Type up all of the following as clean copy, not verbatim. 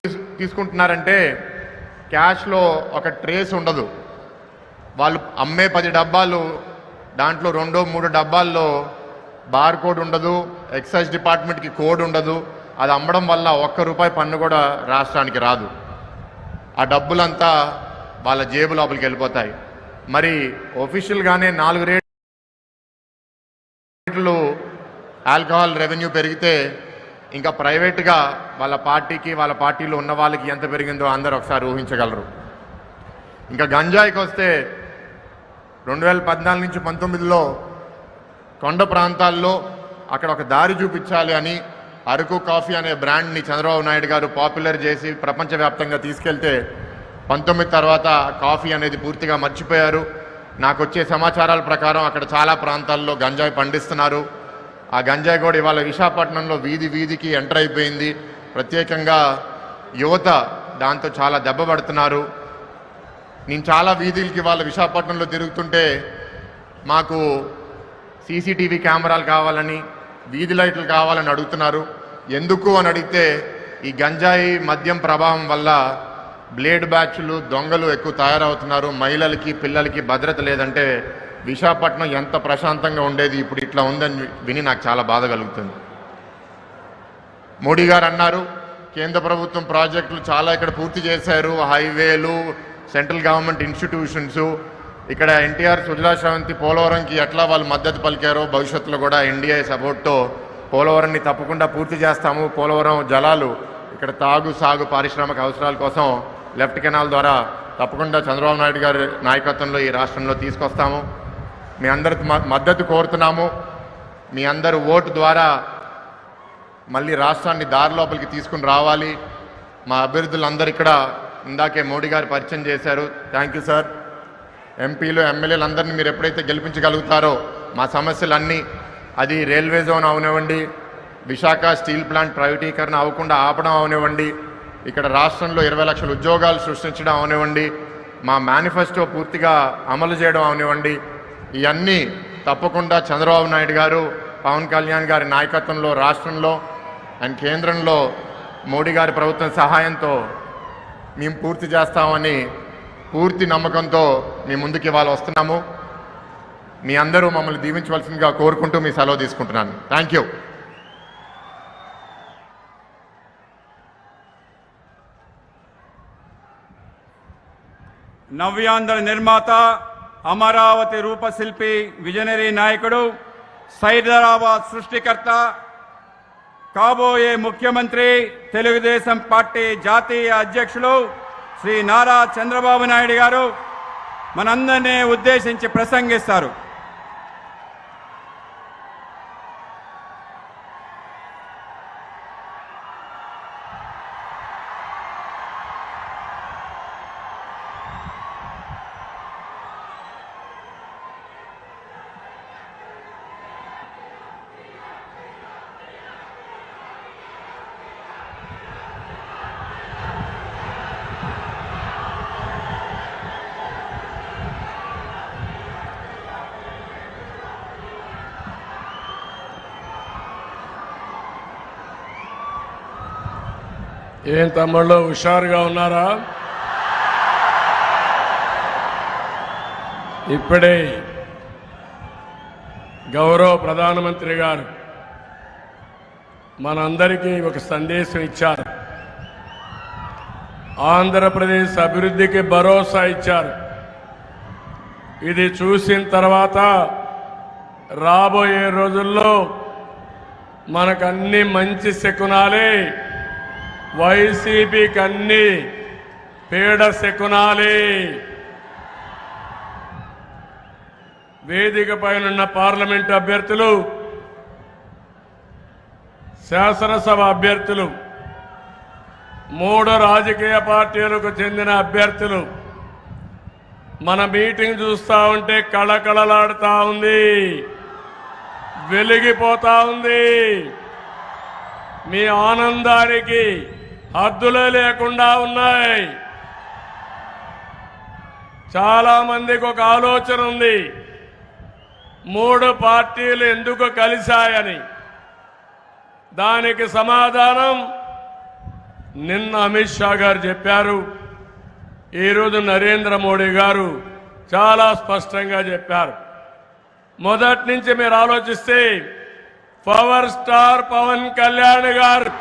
తీసుకుంటున్నారంటే క్యాష్లో ఒక ట్రేస్ ఉండదు. వాళ్ళు అమ్మే 10 డబ్బాలు దాంట్లో 2-3 డబ్బాల్లో బార్ కోడ్ ఉండదు, ఎక్సైజ్ డిపార్ట్మెంట్కి కోడ్ ఉండదు. అది అమ్మడం వల్ల ₹1 పన్ను కూడా రాష్ట్రానికి రాదు. ఆ డబ్బులంతా వాళ్ళ జేబు లోపలికి వెళ్ళిపోతాయి. మరి ఒఫీషియల్గానే 4 రేట్లు ఆల్కహాల్ రెవెన్యూ పెరిగితే ఇంకా ప్రైవేట్గా వాళ్ళ పార్టీకి వాళ్ళ పార్టీలో ఉన్న వాళ్ళకి ఎంత పెరిగిందో అందరూ ఒకసారి ఊహించగలరు. ఇంకా గంజాయికి వస్తే 2014 నుంచి 19లో కొండ ప్రాంతాల్లో అక్కడ ఒక దారి చూపించాలి అని అరకు కాఫీ అనే బ్రాండ్ని చంద్రబాబు నాయుడు గారు పాపులర్ చేసి ప్రపంచవ్యాప్తంగా తీసుకెళ్తే 19 తర్వాత కాఫీ అనేది పూర్తిగా మర్చిపోయారు. నాకు వచ్చే సమాచారాల ప్రకారం అక్కడ చాలా ప్రాంతాల్లో గంజాయి పండిస్తున్నారు. ఆ గంజాయి కూడా ఇవాళ విశాఖపట్నంలో వీధి వీధికి ఎంటర్ అయిపోయింది. ప్రత్యేకంగా యువత దాంతో చాలా దెబ్బపడుతున్నారు. నేను చాలా వీధులకి వాళ్ళ విశాఖపట్నంలో తిరుగుతుంటే మాకు సీసీటీవీ కెమెరాలు కావాలని, వీధి లైట్లు కావాలని అడుగుతున్నారు. ఎందుకు అని అడిగితే ఈ గంజాయి మద్యం ప్రభావం వల్ల బ్లేడ్ బ్యాచ్లు దొంగలు ఎక్కువ తయారవుతున్నారు, మహిళలకి పిల్లలకి భద్రత లేదంటే విశాఖపట్నం ఎంత ప్రశాంతంగా ఉండేది, ఇప్పుడు ఇట్లా ఉందని విని నాకు చాలా బాధ కలుగుతుంది. మోడీ గారు అన్నారు కేంద్ర ప్రభుత్వం ప్రాజెక్టులు చాలా ఇక్కడ పూర్తి చేశారు, హైవేలు, సెంట్రల్ గవర్నమెంట్ ఇన్స్టిట్యూషన్స్. ఇక్కడ ఎన్టీఆర్, సుజలా శ్రవంతి, పోలవరంకి ఎట్లా వాళ్ళు మద్దతు పలికారో భవిష్యత్తులో కూడా ఎన్డీఏ సపోర్ట్తో పోలవరాన్ని తప్పకుండా పూర్తి చేస్తాము. పోలవరం జలాలు ఇక్కడ తాగు సాగు పారిశ్రామిక అవసరాల కోసం లెఫ్ట్ కెనాల్ ద్వారా తప్పకుండా చంద్రబాబు నాయుడు గారి నాయకత్వంలో ఈ రాష్ట్రంలో తీసుకొస్తాము. మీ అందరి మద్దతు కోరుతున్నాము. మీ అందరు ఓటు ద్వారా మళ్ళీ రాష్ట్రాన్ని దారి లోపలికి తీసుకుని రావాలి. మా అభ్యర్థులందరూ ఇక్కడ ఇందాకే మోడీ గారు పరిచయం చేశారు. Thank you sir. ఎంపీలు, ఎమ్మెల్యేలు అందరినీ మీరు ఎప్పుడైతే గెలిపించగలుగుతారో మా సమస్యలన్నీ, అది రైల్వే జోన్ అవనివ్వండి, విశాఖ స్టీల్ ప్లాంట్ ప్రైవేటీకరణ అవ్వకుండా ఆపడం అవనివ్వండి, ఇక్కడ రాష్ట్రంలో 20 లక్షల ఉద్యోగాలు సృష్టించడం అవనివ్వండి, మా మేనిఫెస్టో పూర్తిగా అమలు చేయడం అవనివ్వండి, ఇవన్నీ తప్పకుండా చంద్రబాబు నాయుడు గారు, పవన్ కళ్యాణ్ గారి నాయకత్వంలో రాష్ట్రంలో అండ్ కేంద్రంలో మోడీ గారి ప్రభుత్వం సహాయంతో మేము పూర్తి చేస్తామని పూర్తి నమ్మకంతో మీ ముందుకు ఇవాళ వస్తున్నాము. మీ అందరూ మమ్మల్ని దీవించవలసిందిగా కోరుకుంటూ మీ సెలవు తీసుకుంటున్నాను. Thank you. నవ్యాంధ్ర నిర్మాత, అమరావతి రూపశిల్పి, విజనరీ నాయకుడు, సైదరాబాద్ సృష్టికర్త, కాబోయే ముఖ్యమంత్రి, తెలుగుదేశం పార్టీ జాతీయ అధ్యక్షులు శ్రీ నారా చంద్రబాబు నాయుడు గారు మనందరినీ ఉద్దేశించి ప్రసంగిస్తారు. ఏం తమ్ముళ్ళు హుషారుగా ఉన్నారా? ఇప్పుడే గౌరవ ప్రధానమంత్రి గారు మనందరికీ ఒక సందేశం ఇచ్చారు. ఆంధ్రప్రదేశ్ అభివృద్ధికి భరోసా ఇచ్చారు. ఇది చూసిన తర్వాత రాబోయే రోజుల్లో మనకన్నీ మంచి శకునాలే, వైసీపీకి అన్ని పీడ శకునాలే. వేదిక పైనున్న పార్లమెంటు అభ్యర్థులు, శాసనసభ అభ్యర్థులు, 3 రాజకీయ పార్టీలకు చెందిన అభ్యర్థులు మన మీటింగ్ చూస్తా ఉంటే కళకళలాడుతా ఉంది, వెలిగిపోతా ఉంది. మీ ఆనందానికి హద్దులే లేకుండా ఉన్నాయి. చాలా మందికి ఒక ఆలోచన ఉంది, 3 పార్టీలు ఎందుకు కలిశాయని. దానికి సమాధానం నిన్న అమిత్ షా గారు చెప్పారు, ఈరోజు నరేంద్ర మోడీ గారు చాలా స్పష్టంగా చెప్పారు. మొదటి నుంచి మీరు ఆలోచిస్తే పవర్ స్టార్ పవన్ కళ్యాణ్ గారు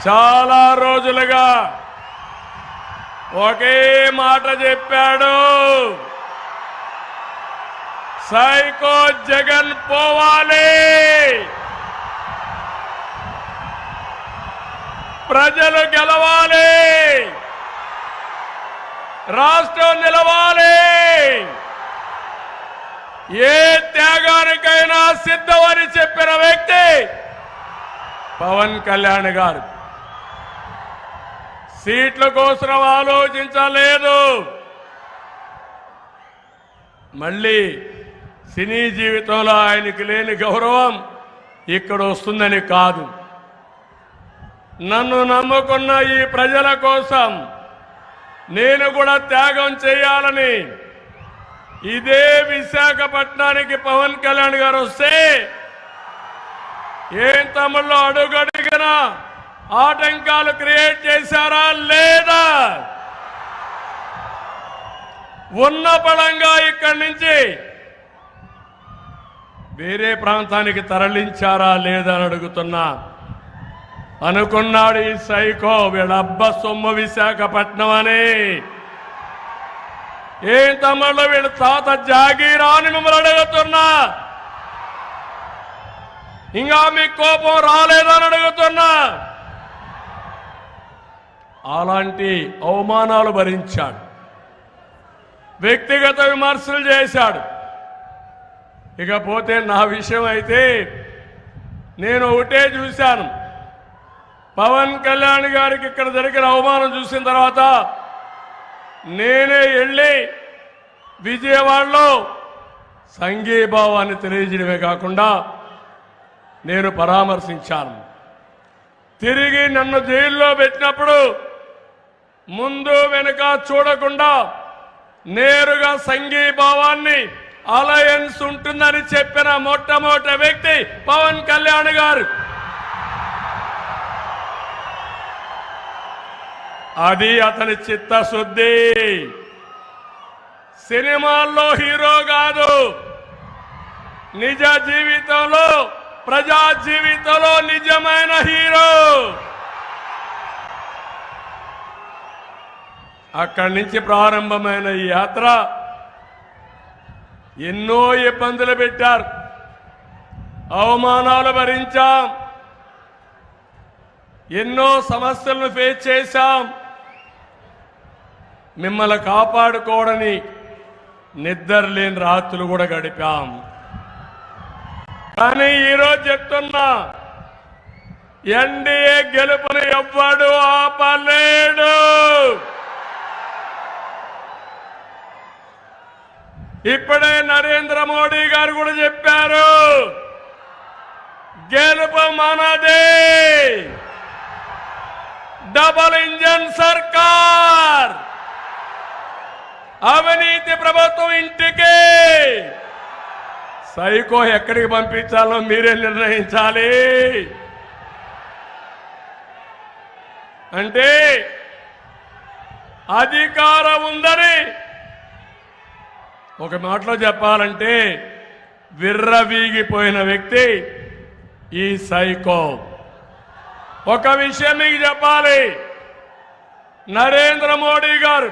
చాలా రోజులుగా ఒకే మాట చెప్పాడు, సైకో జగన్ పోవాలి, ప్రజలు గెలవాలి, రాష్ట్రం నిలవాలి, ఏ త్యాగానికైనా సిద్ధమని చెప్పిన వ్యక్తి పవన్ కళ్యాణ్ గారు. సీట్ల కోసం ఆలోచించలేదు. మళ్ళీ సినీ జీవితంలో ఆయనకి లేని గౌరవం ఇక్కడ వస్తుందని కాదు, నన్ను నమ్ముకున్న ఈ ప్రజల కోసం నేను కూడా త్యాగం చేయాలని ఇదే విశాఖపట్నానికి పవన్ కళ్యాణ్ గారు వస్తే ఏం తమిళలో అడుగడిగినా ఆటంకాలు క్రియేట్ చేశారా లేదా? ఉన్న బలంగా ఇక్కడి నుంచి వేరే ప్రాంతానికి తరలించారా లేదా అని అడుగుతున్నా. అనుకున్నాడు ఈ సైకో వీళ్ళబ్బ సొమ్ము విశాఖపట్నం అని. ఏం తమ్ముళ్ళు వీళ్ళ తాత జాగీరా అని మిమ్మల్ని అడుగుతున్నా. ఇంకా మీకు కోపం రాలేదని అడుగుతున్నా. అలాంటి అవమానాలు భరించాడు, వ్యక్తిగత విమర్శలు చేశాడు. ఇకపోతే నా విషయం అయితే నేను ఒకటే చూశాను, పవన్ కళ్యాణ్ గారికి ఇక్కడ జరిగిన అవమానం చూసిన తర్వాత నేనే వెళ్ళి విజయవాడలో సంఘీభావాన్ని తెలియజేయడమే కాకుండా నేను పరామర్శించాను. తిరిగి నన్ను జైల్లో పెట్టినప్పుడు ముందు వెనుక చూడకుండా నేరుగా సంఘీభావాన్ని అలయన్స్ ఉంటుందని చెప్పిన మొట్టమొదటి వ్యక్తి పవన్ కళ్యాణ్ గారు. అది అతని చిత్తశుద్ధి. సినిమాల్లో హీరో కాదు, నిజ జీవితంలో ప్రజా జీవితంలో నిజమైన హీరో. అక్కడి నుంచి ప్రారంభమైన ఈ యాత్ర ఎన్నో ఇబ్బందులు పెట్టారు, అవమానాలు భరించాం, ఎన్నో సమస్యలను ఫేస్ చేశాం. మిమ్మల్ని కాపాడుకోవడని నిద్రలేని రాత్రులు కూడా గడిపాం. కానీ ఈరోజు చెప్తున్నా, ఎన్డీఏ గెలుపుని ఎవ్వడు ఆపలేడు. ఇప్పుడే నరేంద్ర మోడీ గారు కూడా చెప్పారు, గెలుపు మనదే, డబల్ ఇంజన్ సర్కార్, అవినీతి ప్రభుత్వం ఇంటికి. సైకో ఎక్కడికి పంపించాలో మీరే నిర్ణయించాలి. అంటే అధికారం ఉందని ఒక మాటలో చెప్పాలంటే విర్రవీగిపోయిన వ్యక్తి ఈ సైకో. ఒక విషయం మీకు చెప్పాలి, నరేంద్ర మోడీ గారు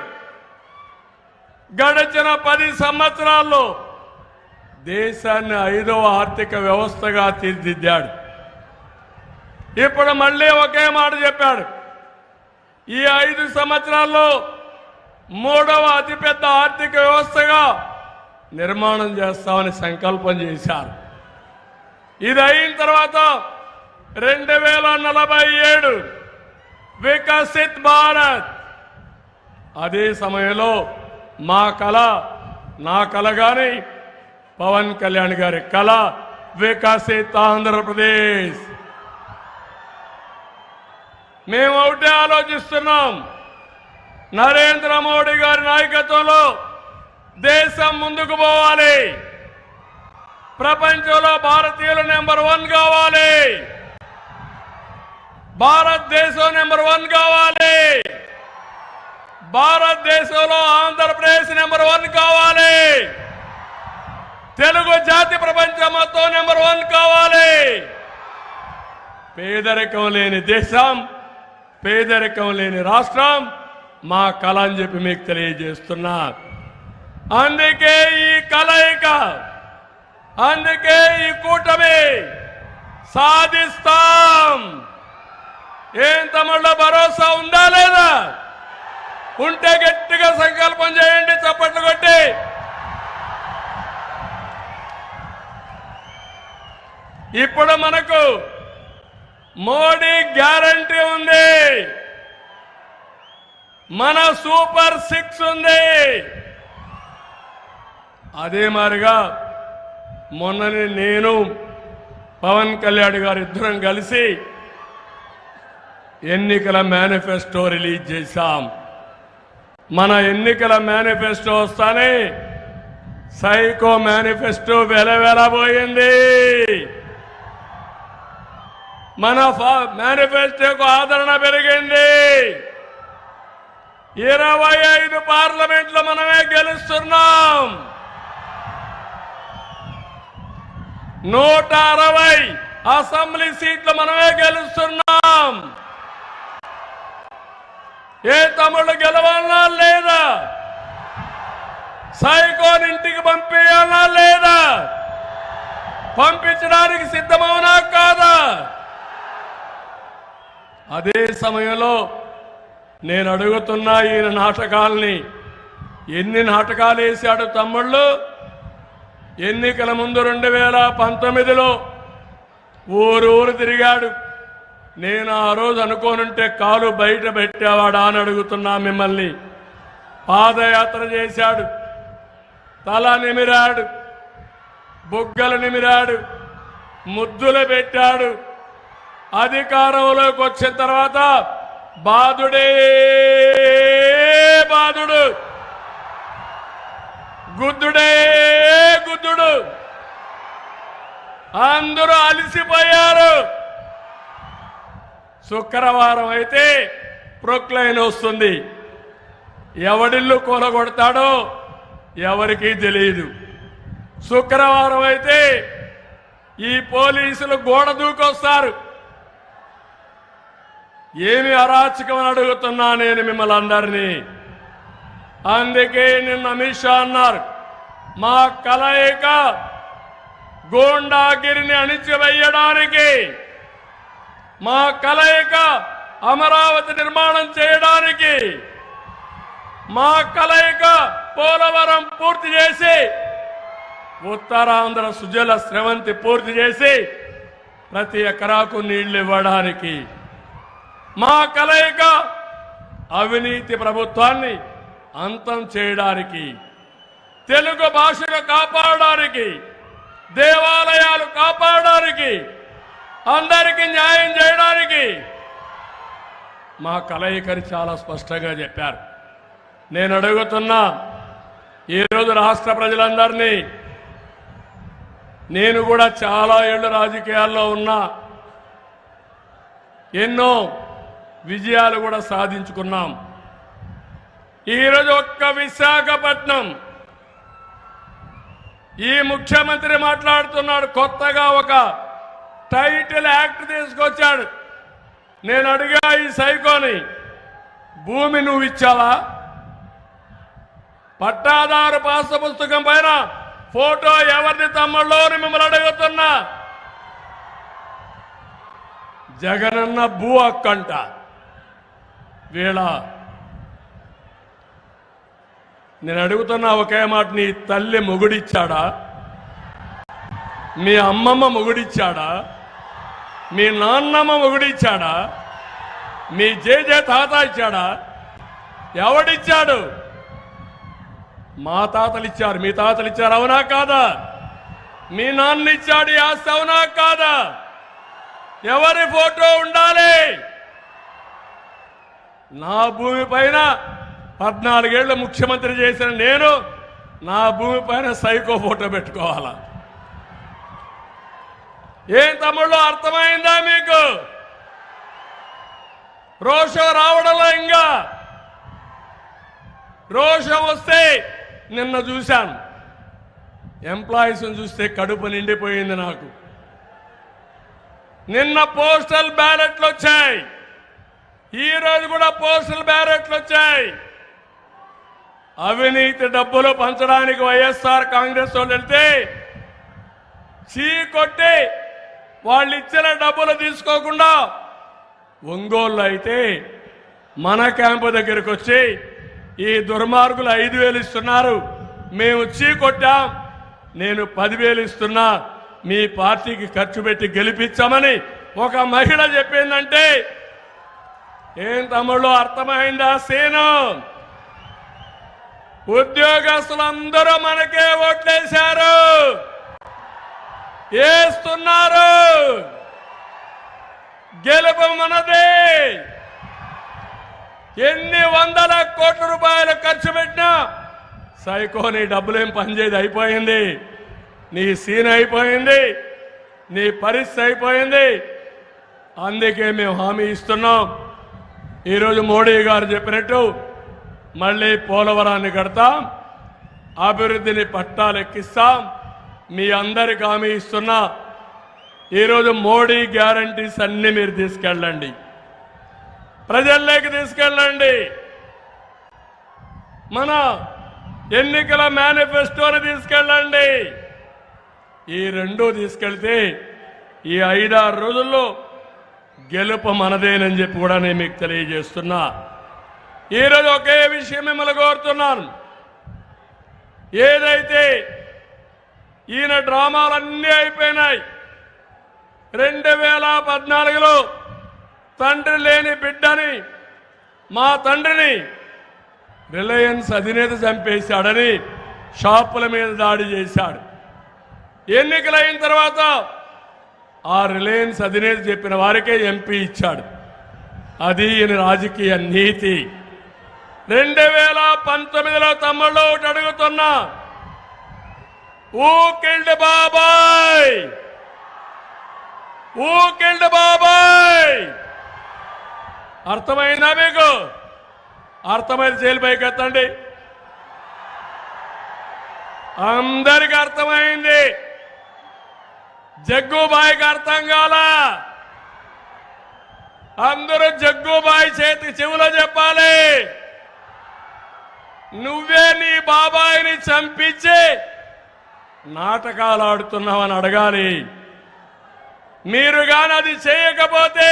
గడిచిన 10 సంవత్సరాల్లో దేశాన్ని 5వ ఆర్థిక వ్యవస్థగా తీర్చిదిద్దాడు. ఇప్పుడు మళ్ళీ ఒకే మాట చెప్పాడు, ఈ 5 సంవత్సరాల్లో 3వ అతిపెద్ద ఆర్థిక వ్యవస్థగా నిర్మాణం చేస్తామని సంకల్పం చేశారు. ఇది అయిన తర్వాత 2047 వికసిత్ భారత్. అదే సమయంలో మా కళ, నా కళ గాని పవన్ కళ్యాణ్ గారి కళ వికసిత్ ఆంధ్రప్రదేశ్. మేము ఒకటే ఆలోచిస్తున్నాం, నరేంద్ర మోడీ గారి నాయకత్వంలో దేశం ముందుకు పోవాలి. ప్రపంచంలో భారతీయులు నెంబర్ 1 కావాలి, భారతదేశం నెంబర్ 1 కావాలి, భారతదేశంలో ఆంధ్రప్రదేశ్ నెంబర్ 1 కావాలి, తెలుగు జాతి ప్రపంచం మొత్తం నెంబర్ 1 కావాలి. పేదరికం లేని దేశం, పేదరికం లేని రాష్ట్రం మా కళ అని చెప్పి మీకు తెలియజేస్తున్నా. అందుకే ఈ కలయిక, అందుకే ఈ కూటమి సాధిస్తాం. ఏం తమ్ముళ్ళ భరోసా ఉందా లేదా? ఉంటే గట్టిగా సంకల్పం చేయండి, చప్పట్లు కొట్టి. ఇప్పుడు మనకు మోడీ గ్యారంటీ ఉంది, మన సూపర్ 6 ఉంది. అదే మాదిరిగా మొన్ననే నేను పవన్ కళ్యాణ్ గారు ఇద్దరం కలిసి ఎన్నికల మేనిఫెస్టో రిలీజ్ చేశాం. మన ఎన్నికల మేనిఫెస్టో వస్తానే సైకో మేనిఫెస్టో వెలవెలబోయింది. మన మేనిఫెస్టోకు ఆదరణ పెరిగింది. 25 పార్లమెంట్లు మనమే గెలుస్తున్నాం. 160 అసెంబ్లీ సీట్లు మనమే గెలుస్తున్నాం. ఏ తమ్ముళ్ళు గెలవాలన్నా లేదా? సైకోని ఇంటికి పంపించాలన్నా లేదా? పంపించడానికి సిద్ధమవునా కాదా? అదే సమయంలో నేను అడుగుతున్నా, ఈయన నాటకాల్ని ఎన్ని నాటకాలు వేశాడు తమ్ముళ్ళు. ఎన్నికల ముందు 2019లో ఊరు తిరిగాడు. నేను ఆ రోజు అనుకోనుంటే కాలు బయట పెట్టేవాడా అని అడుగుతున్నా మిమ్మల్ని. పాదయాత్ర చేశాడు, తల నిమిరాడు, బుగ్గలు నిమిరాడు, ముద్దులు పెట్టాడు. అధికారంలోకి వచ్చిన తర్వాత బాధుడే బాధుడు, గుద్దుడే గుద్దుడు. అందరూ అలసిపోయారు. శుక్రవారం అయితే ప్రొక్లైన్ వస్తుంది. ఎవడిల్లు కూలగొడతాడో ఎవరికీ తెలియదు. శుక్రవారం అయితే ఈ పోలీసులు గోడ దూకొస్తారు. ఏమి అరాచకం అడుగుతున్నా నేను మిమ్మల్ని అందరినీ. అందుకే నిన్న అమిత్ షా అన్నారు, మా కలయిక గూండాగిరిని అణిచివేయడానికి, మా కలయిక అమరావతి నిర్మాణం చేయడానికి, మా కలయిక పోలవరం పూర్తి చేసి ఉత్తరాంధ్ర సుజల స్రవంతి పూర్తి చేసి ప్రతి ఎకరాకు నీళ్లు ఇవ్వడానికి, మా కలయిక అవినీతి ప్రభుత్వాన్ని అంతం చేయడానికి, తెలుగు భాషను కాపాడడానికి, దేవాలయాలు కాపాడడానికి, అందరికీ న్యాయం చేయడానికి మా కలయికని చాలా స్పష్టంగా చెప్పారు. నేను అడుగుతున్నా ఈరోజు రాష్ట్ర ప్రజలందరినీ, నేను కూడా చాలా ఏళ్ళు రాజకీయాల్లో ఉన్నా, ఎన్నో విజయాలు కూడా సాధించుకున్నాం. ఈరోజు ఒక్క విశాఖపట్నం ఈ ముఖ్యమంత్రి మాట్లాడుతున్నాడు, కొత్తగా ఒక టైటిల్ యాక్ట్ తీసుకొచ్చాడు. నేను అడిగా ఈ సైకోని, భూమి నువ్వు ఇచ్చావా? పట్టాదారు పాస్ పుస్తకం పైన ఫోటో ఎవరిది తమ్ముళ్ళు అని మిమ్మల్ని అడుగుతున్నా. జగనన్న భూ హక్కంట. వీళ్ళ నేను అడుగుతున్నా ఒకే మాట, నీ తల్లి మొగుడిచ్చాడా? మీ అమ్మమ్మ మొగుడిచ్చాడా? మీ నాన్నమ్మ మొగుడిచ్చాడా? మీ జేజే తాత ఇచ్చాడా? ఎవడిచ్చాడు? మా తాతలు ఇచ్చారు, మీ తాతలు ఇచ్చారు, అవునా కాదా? మీ నాన్న ఇచ్చాడు ఈ ఆస్తి, అవునా కాదా? ఎవరి ఫోటో ఉండాలి? నా భూమి పైన 14 ఏళ్ల ముఖ్యమంత్రి చేసిన నేను నా భూమి పైన సైకో ఫోటో పెట్టుకోవాలా? ఏం తమ్ముళ్ళు అర్థమైందా మీకు? రోషం రావడంలో ఇంకా రోషం వస్తే నిన్న చూశాను, ఎంప్లాయీస్ని చూస్తే కడుపు నిండిపోయింది నాకు. నిన్న పోస్టల్ బ్యాలెట్లు వచ్చాయి, ఈ రోజు కూడా పోస్టల్ బ్యాలెట్లు వచ్చాయి. అవినీతి డబ్బులు పంచడానికి వైఎస్ఆర్ కాంగ్రెస్ వాళ్ళు వెళ్తే చీకొట్టి వాళ్ళు ఇచ్చిన డబ్బులు తీసుకోకుండా ఒంగోలు అయితే మన క్యాంపు దగ్గరికి వచ్చి ఈ దుర్మార్గులు 5,000 ఇస్తున్నారు, మేము చీకొట్టాం, నేను 10,000 ఇస్తున్నా, మీ పార్టీకి ఖర్చు పెట్టి గెలిపించామని ఒక మహిళ చెప్పిందంటే ఏం తమ్ముళ్ళు అర్థమైందా సీను? ఉద్యోగస్తులందరూ మనకే ఓట్లేశారు, వేస్తున్నారు. గెలుపు మనదే. ఎన్ని వందల కోట్ల రూపాయలు ఖర్చు పెట్టినా సైకో నీ డబ్బులేం పనిచేది, అయిపోయింది, నీ సీన్ అయిపోయింది, నీ పరిస్థితి అయిపోయింది. అందుకే మేము హామీ ఇస్తున్నాం. ఈరోజు మోడీ గారు చెప్పినట్టు మళ్ళీ పోలవరాన్ని కడతాం, అభివృద్ధిని పట్టాలెక్కిస్తాం. మీ అందరికి హామీ ఇస్తున్నా. ఈరోజు మోడీ గ్యారంటీస్ అన్ని మీరు తీసుకెళ్ళండి, ప్రజల్లోకి తీసుకెళ్ళండి. మన ఎన్నికల మేనిఫెస్టోని తీసుకెళ్ళండి. ఈ రెండు తీసుకెళ్తే ఈ 5-6 రోజుల్లో గెలుపు మనదేనని చెప్పి కూడా నేను మీకు తెలియజేస్తున్నా. ఈరోజు ఒకే విషయం మిమ్మల్ని కోరుతున్నాను. ఏదైతే ఈయన డ్రామాలన్నీ అయిపోయినాయి. 2014లో తండ్రి లేని బిడ్డని, మా తండ్రిని రిలయన్స్ అధినేత చంపేశాడని షాపుల మీద దాడి చేశాడు. ఎన్నికలైన తర్వాత ఆ రిలయన్స్ అధినేత చెప్పిన వారికే ఎంపీ ఇచ్చాడు. అది ఈయన రాజకీయ నీతి. 2019లో తమ్ముళ్ళు ఒకటి అడుగుతున్నా, ఊ కిల్డ్ బాబాయ్, ఊ కిల్డ్ బాబాయ్. అర్థమైందా మీకు? అర్థమైంది జైలు పైకి ఎత్తండి. అందరికి అర్థమైంది. జగ్గుబాయికి అర్థం కాలా? అందరూ జగ్గుబాయి చేతి చెవులో చెప్పాలి. నువ్వే నీ బాబాయిని చంపించి నాటకాలు ఆడుతున్నావని అడగాలి. మీరు గాని అది చేయకపోతే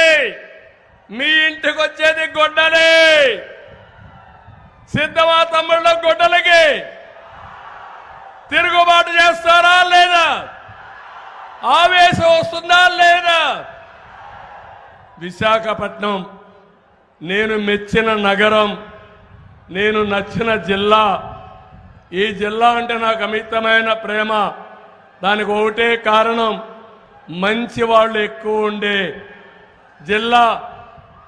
మీ ఇంటికి వచ్చేది గొడ్డలే. సిద్ధమా తమ్ముళ్ళ గొడ్డలకి? తిరుగుబాటు చేస్తారా లేదా? ఆవేశం వస్తుందా లేదా? విశాఖపట్నం నేను మెచ్చిన నగరం, నేను నచ్చిన జిల్లా. ఈ జిల్లా అంటే నాకు అమితమైన ప్రేమ. దానికి ఒకటే కారణం, మంచి వాళ్ళు ఎక్కువ ఉండే జిల్లా,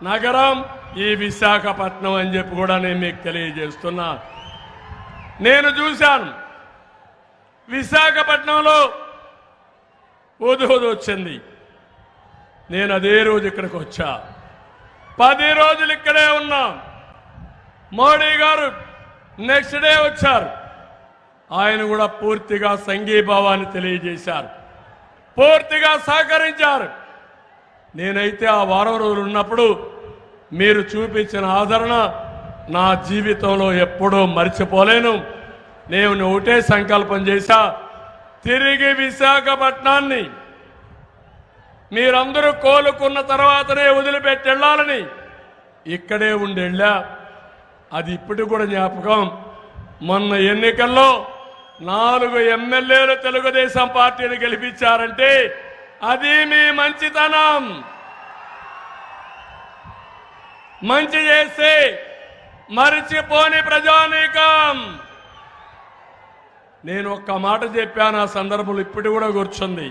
నగరం ఈ విశాఖపట్నం అని చెప్పి కూడా నేను మీకు తెలియజేస్తున్నా. నేను చూశాను విశాఖపట్నంలో ఉదూదు వచ్చింది. నేను అదే రోజు ఇక్కడికి వచ్చా. 10 రోజులు ఇక్కడే ఉన్నాం. మోడీ గారు నెక్స్ట్ డే వచ్చారు. ఆయన కూడా పూర్తిగా సంఘీభావాన్ని తెలియజేశారు, పూర్తిగా సహకరించారు. నేనైతే ఆ వారం రోజులు ఉన్నప్పుడు మీరు చూపించిన ఆదరణ నా జీవితంలో ఎప్పుడూ మర్చిపోలేను. నేను ఒకటే సంకల్పం చేశా, తిరిగి విశాఖపట్నాన్ని మీరందరూ కోలుకున్న తర్వాతనే వదిలిపెట్టి వెళ్ళాలని ఇక్కడే ఉండి వెళ్ళా. అది ఇప్పుడు కూడా జ్ఞాపకం. మొన్న ఎన్నికల్లో 4 ఎమ్మెల్యేలు తెలుగుదేశం పార్టీని గెలిపించారంటే అది మీ మంచితనం. మంచి చేస్తే మరిచిపోని ప్రజానీకం. నేను ఒక్క మాట చెప్పాను, ఆ సందర్భంలో ఇప్పుడు కూడా కూర్చుంది.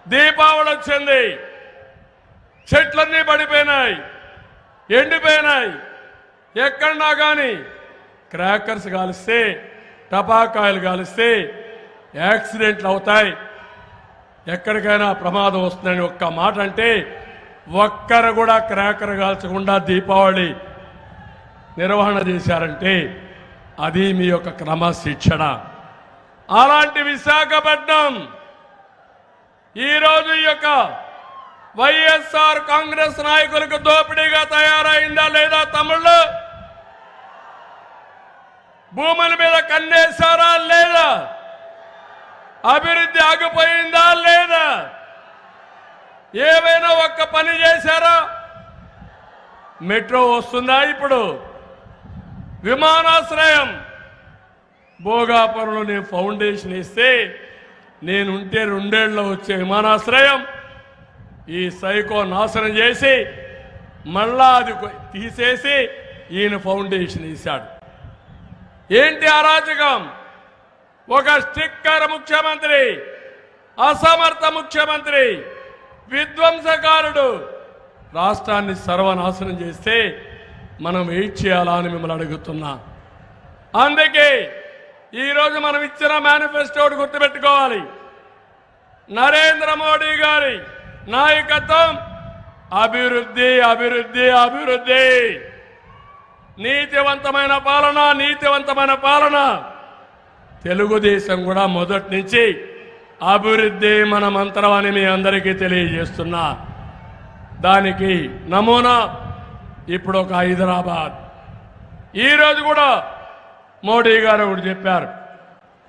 దీపావళి వచ్చింది, చెట్లన్నీ పడిపోయినాయి, ఎండిపోయినాయి. ఎక్కడన్నా కానీ క్రాకర్స్ కాలిస్తే, టపాకాయలు కాలిస్తే యాక్సిడెంట్లు అవుతాయి. ఎక్కడికైనా ప్రమాదం వస్తుందని ఒక్క మాట అంటే ఒక్కరు కూడా క్రాకర్ కాల్చకుండా దీపావళి నిర్వహణ చేశారంటే అది మీ యొక్క క్రమశిక్షణ. అలాంటి విశాఖపట్నం ఈరోజు ఈ యొక్క వైఎస్ఆర్ కాంగ్రెస్ నాయకులకు దోపిడీగా తయారైందా లేదా? తమ్ముళ్ళు భూముల మీద కన్నేశారా లేదా? అభివృద్ధి ఆగిపోయిందా లేదా? ఏమైనా ఒక్క పని చేశారా? మెట్రో వస్తుందా? ఇప్పుడు విమానాశ్రయం భోగాపురంలో నేను ఫౌండేషన్ ఇస్తే నేనుంటే 2 ఏళ్లలో వచ్చే విమానాశ్రయం ఈ సైకో నాశనం చేసి మళ్ళా అది తీసేసి ఈయన ఫౌండేషన్ ఇశాడు. ఏంటి అరాచకం? ఒక స్టిక్కర్ ముఖ్యమంత్రి, అసమర్థ ముఖ్యమంత్రి, విధ్వంసకారుడు రాష్ట్రాన్ని సర్వనాశనం చేస్తే మనం వెయిట్ చేయాలా అని మిమ్మల్ని అడుగుతున్నా. అందుకే ఈరోజు మనం ఇచ్చిన మేనిఫెస్టోని గుర్తుపెట్టుకోవాలి. నరేంద్ర మోడీ గారి నాయకత్వం అభివృద్ధి, అభివృద్ధి, అభివృద్ధి, నీతివంతమైన పాలన, నీతివంతమైన పాలన. తెలుగుదేశం కూడా మొదటి నుంచి అభివృద్ధి మన మంత్రం అని మీ అందరికీ తెలియజేస్తున్నా. దానికి నమూనా ఇప్పుడు ఒక హైదరాబాద్. ఈరోజు కూడా మోడీ గారు ఒకటి చెప్పారు,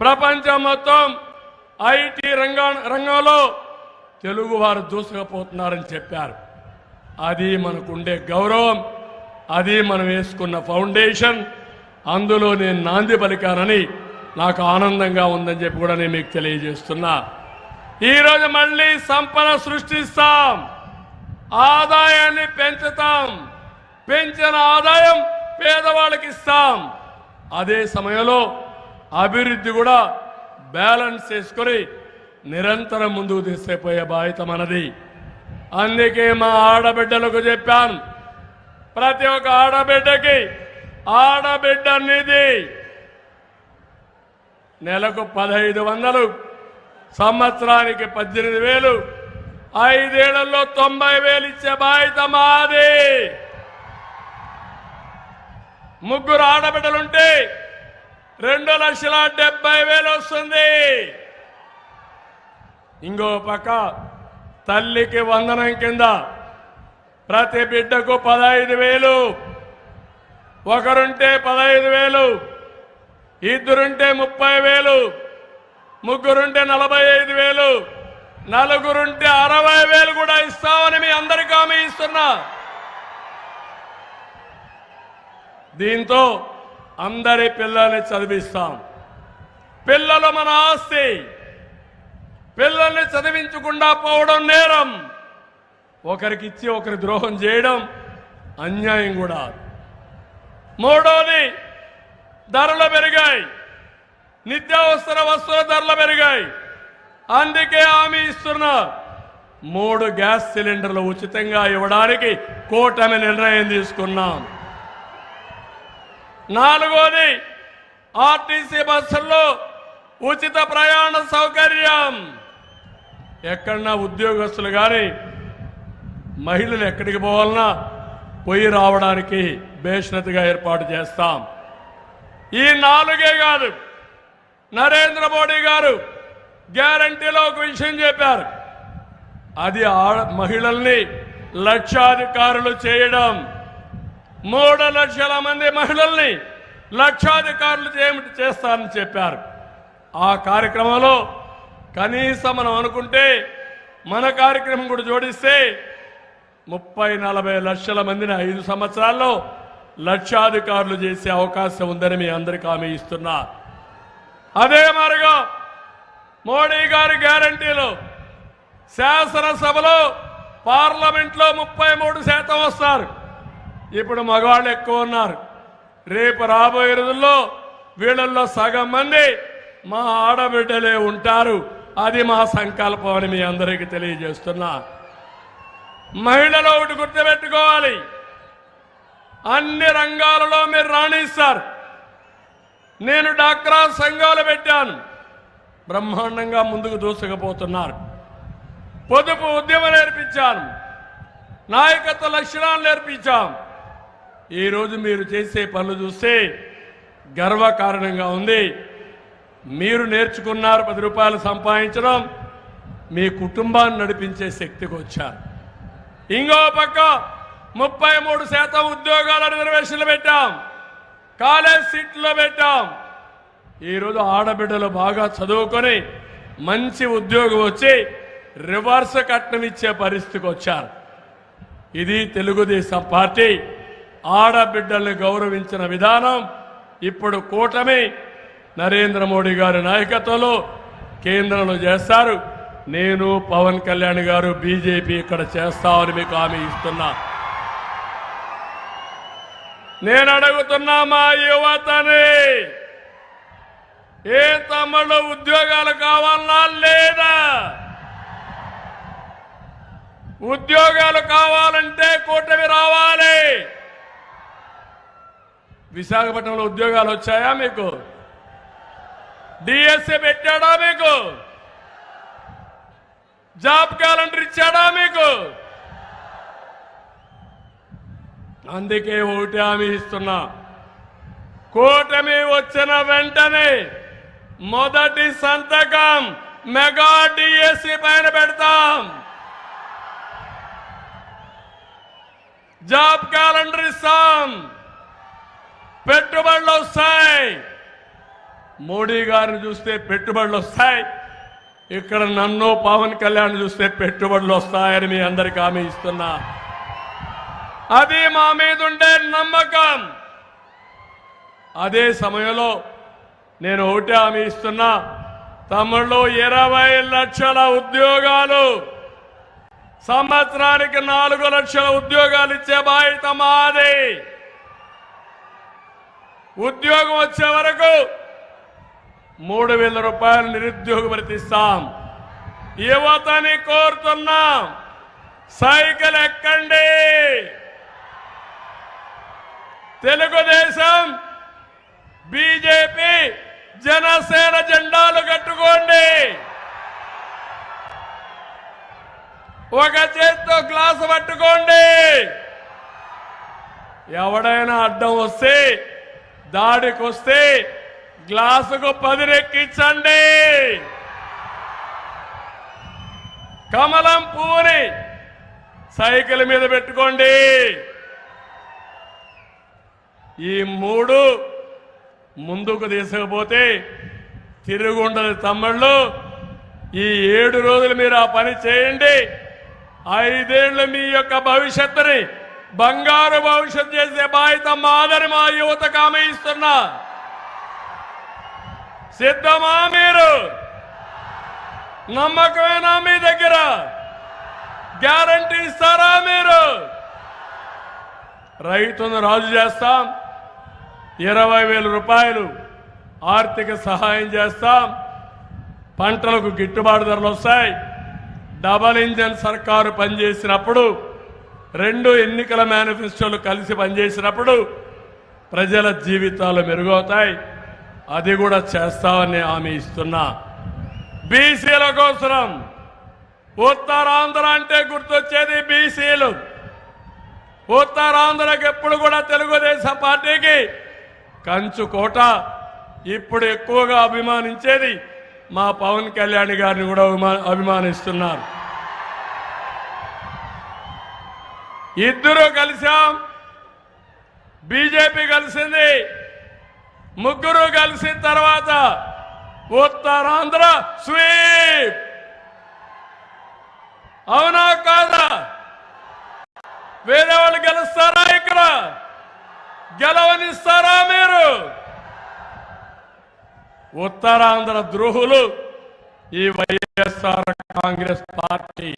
ప్రపంచం మొత్తం ఐటీ రంగంలో తెలుగు వారు దూసుకుపోతున్నారని చెప్పారు. అది మనకుండే గౌరవం, అది మనం వేసుకున్న ఫౌండేషన్. అందులో నేను నాంది పలికానని నాకు ఆనందంగా ఉందని చెప్పి కూడా నేను మీకు తెలియజేస్తున్నా. ఈరోజు మళ్ళీ సంపద సృష్టిస్తాం, ఆదాయాన్ని పెంచుతాం, పెంచిన ఆదాయం పేదవాళ్ళకి ఇస్తాం. అదే సమయంలో అభివృద్ధి కూడా బ్యాలెన్స్ చేసుకొని నిరంతరం ముందుకు తీసుకుపోయే బాధ్యత మనది. అందుకే మా ఆడబిడ్డలకు చెప్పాను, ప్రతి ఒక్క ఆడబిడ్డకి ఆడబిడ్డ నిధి నెలకు 1500, సంవత్సరానికి 18,000, 5 ఏళ్లలో 90,000 ఇచ్చే బాధ్యత మాది. 3 ఆడబిడ్డలుంటే 2,70,000 వస్తుంది. ఇంకో పక్క తల్లికి వందనం కింద ప్రతి బిడ్డకు 15,000, ఒకరుంటే 15,000, ఇద్దరుంటే 30,000, ముగ్గురుంటే 45,000, నలుగురుంటే 60,000 కూడా ఇస్తామని మీ అందరికీ హామీ ఇస్తున్నా. దీంతో అందరి పిల్లల్ని చదివిస్తాం. పిల్లలు మన ఆస్తి. పిల్లల్ని చదివించకుండా పోవడం నేరం. ఒకరికిచ్చి ఒకరి ద్రోహం చేయడం అన్యాయం కూడా. మూడోది, ధరలు పెరిగాయి, నిత్యావసర వస్తువుల ధరలు పెరిగాయి. అందుకే హామీ ఇస్తున్నా, 3 గ్యాస్ సిలిండర్లు ఉచితంగా ఇవ్వడానికి కూటమి నిర్ణయం తీసుకున్నాం. 4వది, ఆర్టీసీ బస్సుల్లో ఉచిత ప్రయాణ సౌకర్యం. ఎక్కడన్నా ఉద్యోగస్తులు కానీ మహిళలు ఎక్కడికి పోవాలన్నా పోయి రావడానికి బేషరతుగా ఏర్పాటు చేస్తాం. ఈ 4గే కాదు, నరేంద్ర మోడీ గారు గ్యారంటీలో ఒక విషయం చెప్పారు, అది మహిళల్ని లక్షాధికారులు చేయడం. 3 లక్షల మంది మహిళల్ని లక్షాధికారులు చేస్తారని చెప్పారు. ఆ కార్యక్రమంలో కనీసం మనం అనుకుంటే మన కార్యక్రమం కూడా జోడిస్తే 30-40 లక్షల మందిని 5 సంవత్సరాల్లో లక్షాధికారులు చేసే అవకాశం ఉందని మీ అందరికీ హామీ ఇస్తున్నా. అదే మరిగా మోడీ గారి గ్యారంటీలో శాసనసభలో, పార్లమెంట్లో 33% వస్తారు. ఇప్పుడు మగవాళ్ళు ఎక్కువ ఉన్నారు. రేపు రాబోయే రోజుల్లో వీళ్ళల్లో సగం మంది మా ఆడబిడ్డలే ఉంటారు. అది మా సంకల్పం అని మీ అందరికీ తెలియజేస్తున్నా. మహిళలు ఒకటి గుర్తుపెట్టుకోవాలి, అన్ని రంగాలలో మీరు రాణిస్తారు. నేను డాక్రా సంఘాలు పెట్టాను, బ్రహ్మాండంగా ముందుకు దూసుకుపోతున్నారు. పొదుపు ఉద్యమం నేర్పించాను, నాయకత్వ లక్షణాలు నేర్పించాం. ఈరోజు మీరు చేసే పనులు చూస్తే గర్వకారణంగా ఉంది. మీరు నేర్చుకున్నారు 10 రూపాయలు సంపాదించడం, మీ కుటుంబాన్ని నడిపించే శక్తికి వచ్చారు. ఇంకో పక్క 33% ఉద్యోగాల రిజర్వేషన్లు పెట్టాం, కాలేజ్ సీట్లో పెట్టాం. ఈరోజు ఆడబిడ్డలు బాగా చదువుకొని మంచి ఉద్యోగం వచ్చి రివర్స్ కట్నం ఇచ్చే పరిస్థితికి వచ్చారు. ఇది తెలుగుదేశం పార్టీ ఆడబిడ్డల్ని గౌరవించిన విధానం. ఇప్పుడు కూటమి నరేంద్ర మోడీ గారి నాయకత్వంలో కేంద్రంలో చేస్తారు. నేను పవన్ కళ్యాణ్ గారు బీజేపీ ఇక్కడ చేస్తామని మీకు హామీ ఇస్తున్నా. నేను అడుగుతున్నా మా యువతని, ఏ తమ్ముళ్ళు ఉద్యోగాలు కావాలన్నా లేదా? ఉద్యోగాలు కావాలంటే కూటమి రావాలి. విశాఖపట్నంలో ఉద్యోగాలు వచ్చాయా మీకు? డిఎస్సి పెట్టాడా మీకు? జాబ్ క్యాలెండర్ ఇచ్చాడా మీకు? అందుకే ఒకటి హామీ ఇస్తున్నా, కూటమి వచ్చిన వెంటనే మొదటి సంతకం మెగా డిఎస్సి పైన పెడతాం. జాబ్ క్యాలెండర్ ఇస్తాం, పెట్టుబడులు వస్తాయి. మోడీ గారిని చూస్తే పెట్టుబడులు వస్తాయి, ఇక్కడ నన్ను పవన్ కళ్యాణ్ చూస్తే పెట్టుబడులు వస్తాయని మీ అందరికీ హామీ ఇస్తున్నా. అది మా మీద ఉండే నమ్మకం. అదే సమయంలో నేను ఒకటి హామీ ఇస్తున్నా, తమ్ముళ్ళు 20 లక్షల ఉద్యోగాలు, సంవత్సరానికి 4 లక్షల ఉద్యోగాలు ఇచ్చే బాధ్యత మాది. ఉద్యోగం వచ్చే వరకు 3,000 రూపాయలు నిరుద్యోగ భృతి ఇస్తాం. యువతని కోరుతున్నాం, సైకిల్ ఎక్కండి. తెలుగుదేశం, బీజేపీ, జనసేన జెండాలు కట్టుకోండి. ఒక చేత్తో గ్లాసు పట్టుకోండి. ఎవడైనా అడ్డం వస్తే, దాడికి వస్తే గ్లాసుకు 10 రెక్కించండి. కమలం పువ్వుని సైకిల్ మీద పెట్టుకోండి. ఈ 3 ముందుకు తీసుకుపోతే తిరుగుండదు తమ్ముళ్ళు. ఈ 7 రోజులు మీరు ఆ పని చేయండి. 5 ఏళ్లు మీ యొక్క భవిష్యత్తుని బంగారు భవిష్యత్తు చేసే బాధ్యత మాదని మా యువతకు హామీ ఇస్తున్నా. సిద్ధమా మీరు? నమ్మకమేనా మీ దగ్గర? గ్యారంటీ ఇస్తారా మీరు? రైతును రాజు చేస్తాం, 20,000 రూపాయలు ఆర్థిక సహాయం చేస్తాం. పంటలకు గిట్టుబాటు ధరలు వస్తాయి. డబల్ ఇంజన్ సర్కారు పనిచేసినప్పుడు, 2 ఎన్నికల మేనిఫెస్టోలు కలిసి పనిచేసినప్పుడు ప్రజల జీవితాలు మెరుగవుతాయి. అది కూడా చేస్తామని హామీ ఇస్తున్నా. బీసీల కోసం, ఉత్తరాంధ్ర అంటే గుర్తొచ్చేది బీసీలు. ఉత్తరాంధ్రకి ఎప్పుడు కూడా తెలుగుదేశం పార్టీకి కంచుకోట. ఇప్పుడు ఎక్కువగా అభిమానించేది మా పవన్ కళ్యాణ్ గారిని కూడా అభిమానిస్తున్నారు. ఇద్దరు కలిసాం, బీజేపీ కలిసింది. 3 కలిసిన తర్వాత ఉత్తరాంధ్ర స్వీప్. అవునా కాదా? వేరే వాళ్ళు గెలుస్తారా? ఇక్కడ గెలవనిస్తారా మీరు? ఉత్తరాంధ్ర ద్రోహులు ఈ వైఎస్ఆర్ కాంగ్రెస్ పార్టీ.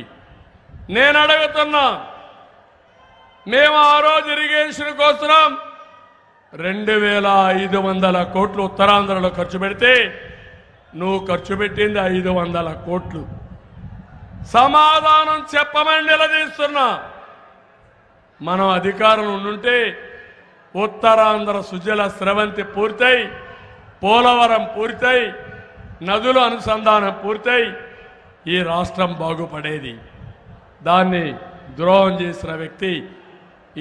నేను అడుగుతున్నా, మేము ఆ రోజు ఇరిగేషన్ కోసం 2,500 కోట్లు ఉత్తరాంధ్రలో ఖర్చు పెడితే నువ్వు ఖర్చు పెట్టింది 500 కోట్లు. సమాధానం చెప్పమని నిలదీస్తున్నా. మనం అధికారం ఉండుంటే ఉత్తరాంధ్ర సుజల స్రవంతి పూర్తయి, పోలవరం పూర్తయి, నదుల అనుసంధానం పూర్తయి, ఈ రాష్ట్రం బాగుపడేది. దాన్ని ద్రోహం చేసిన వ్యక్తి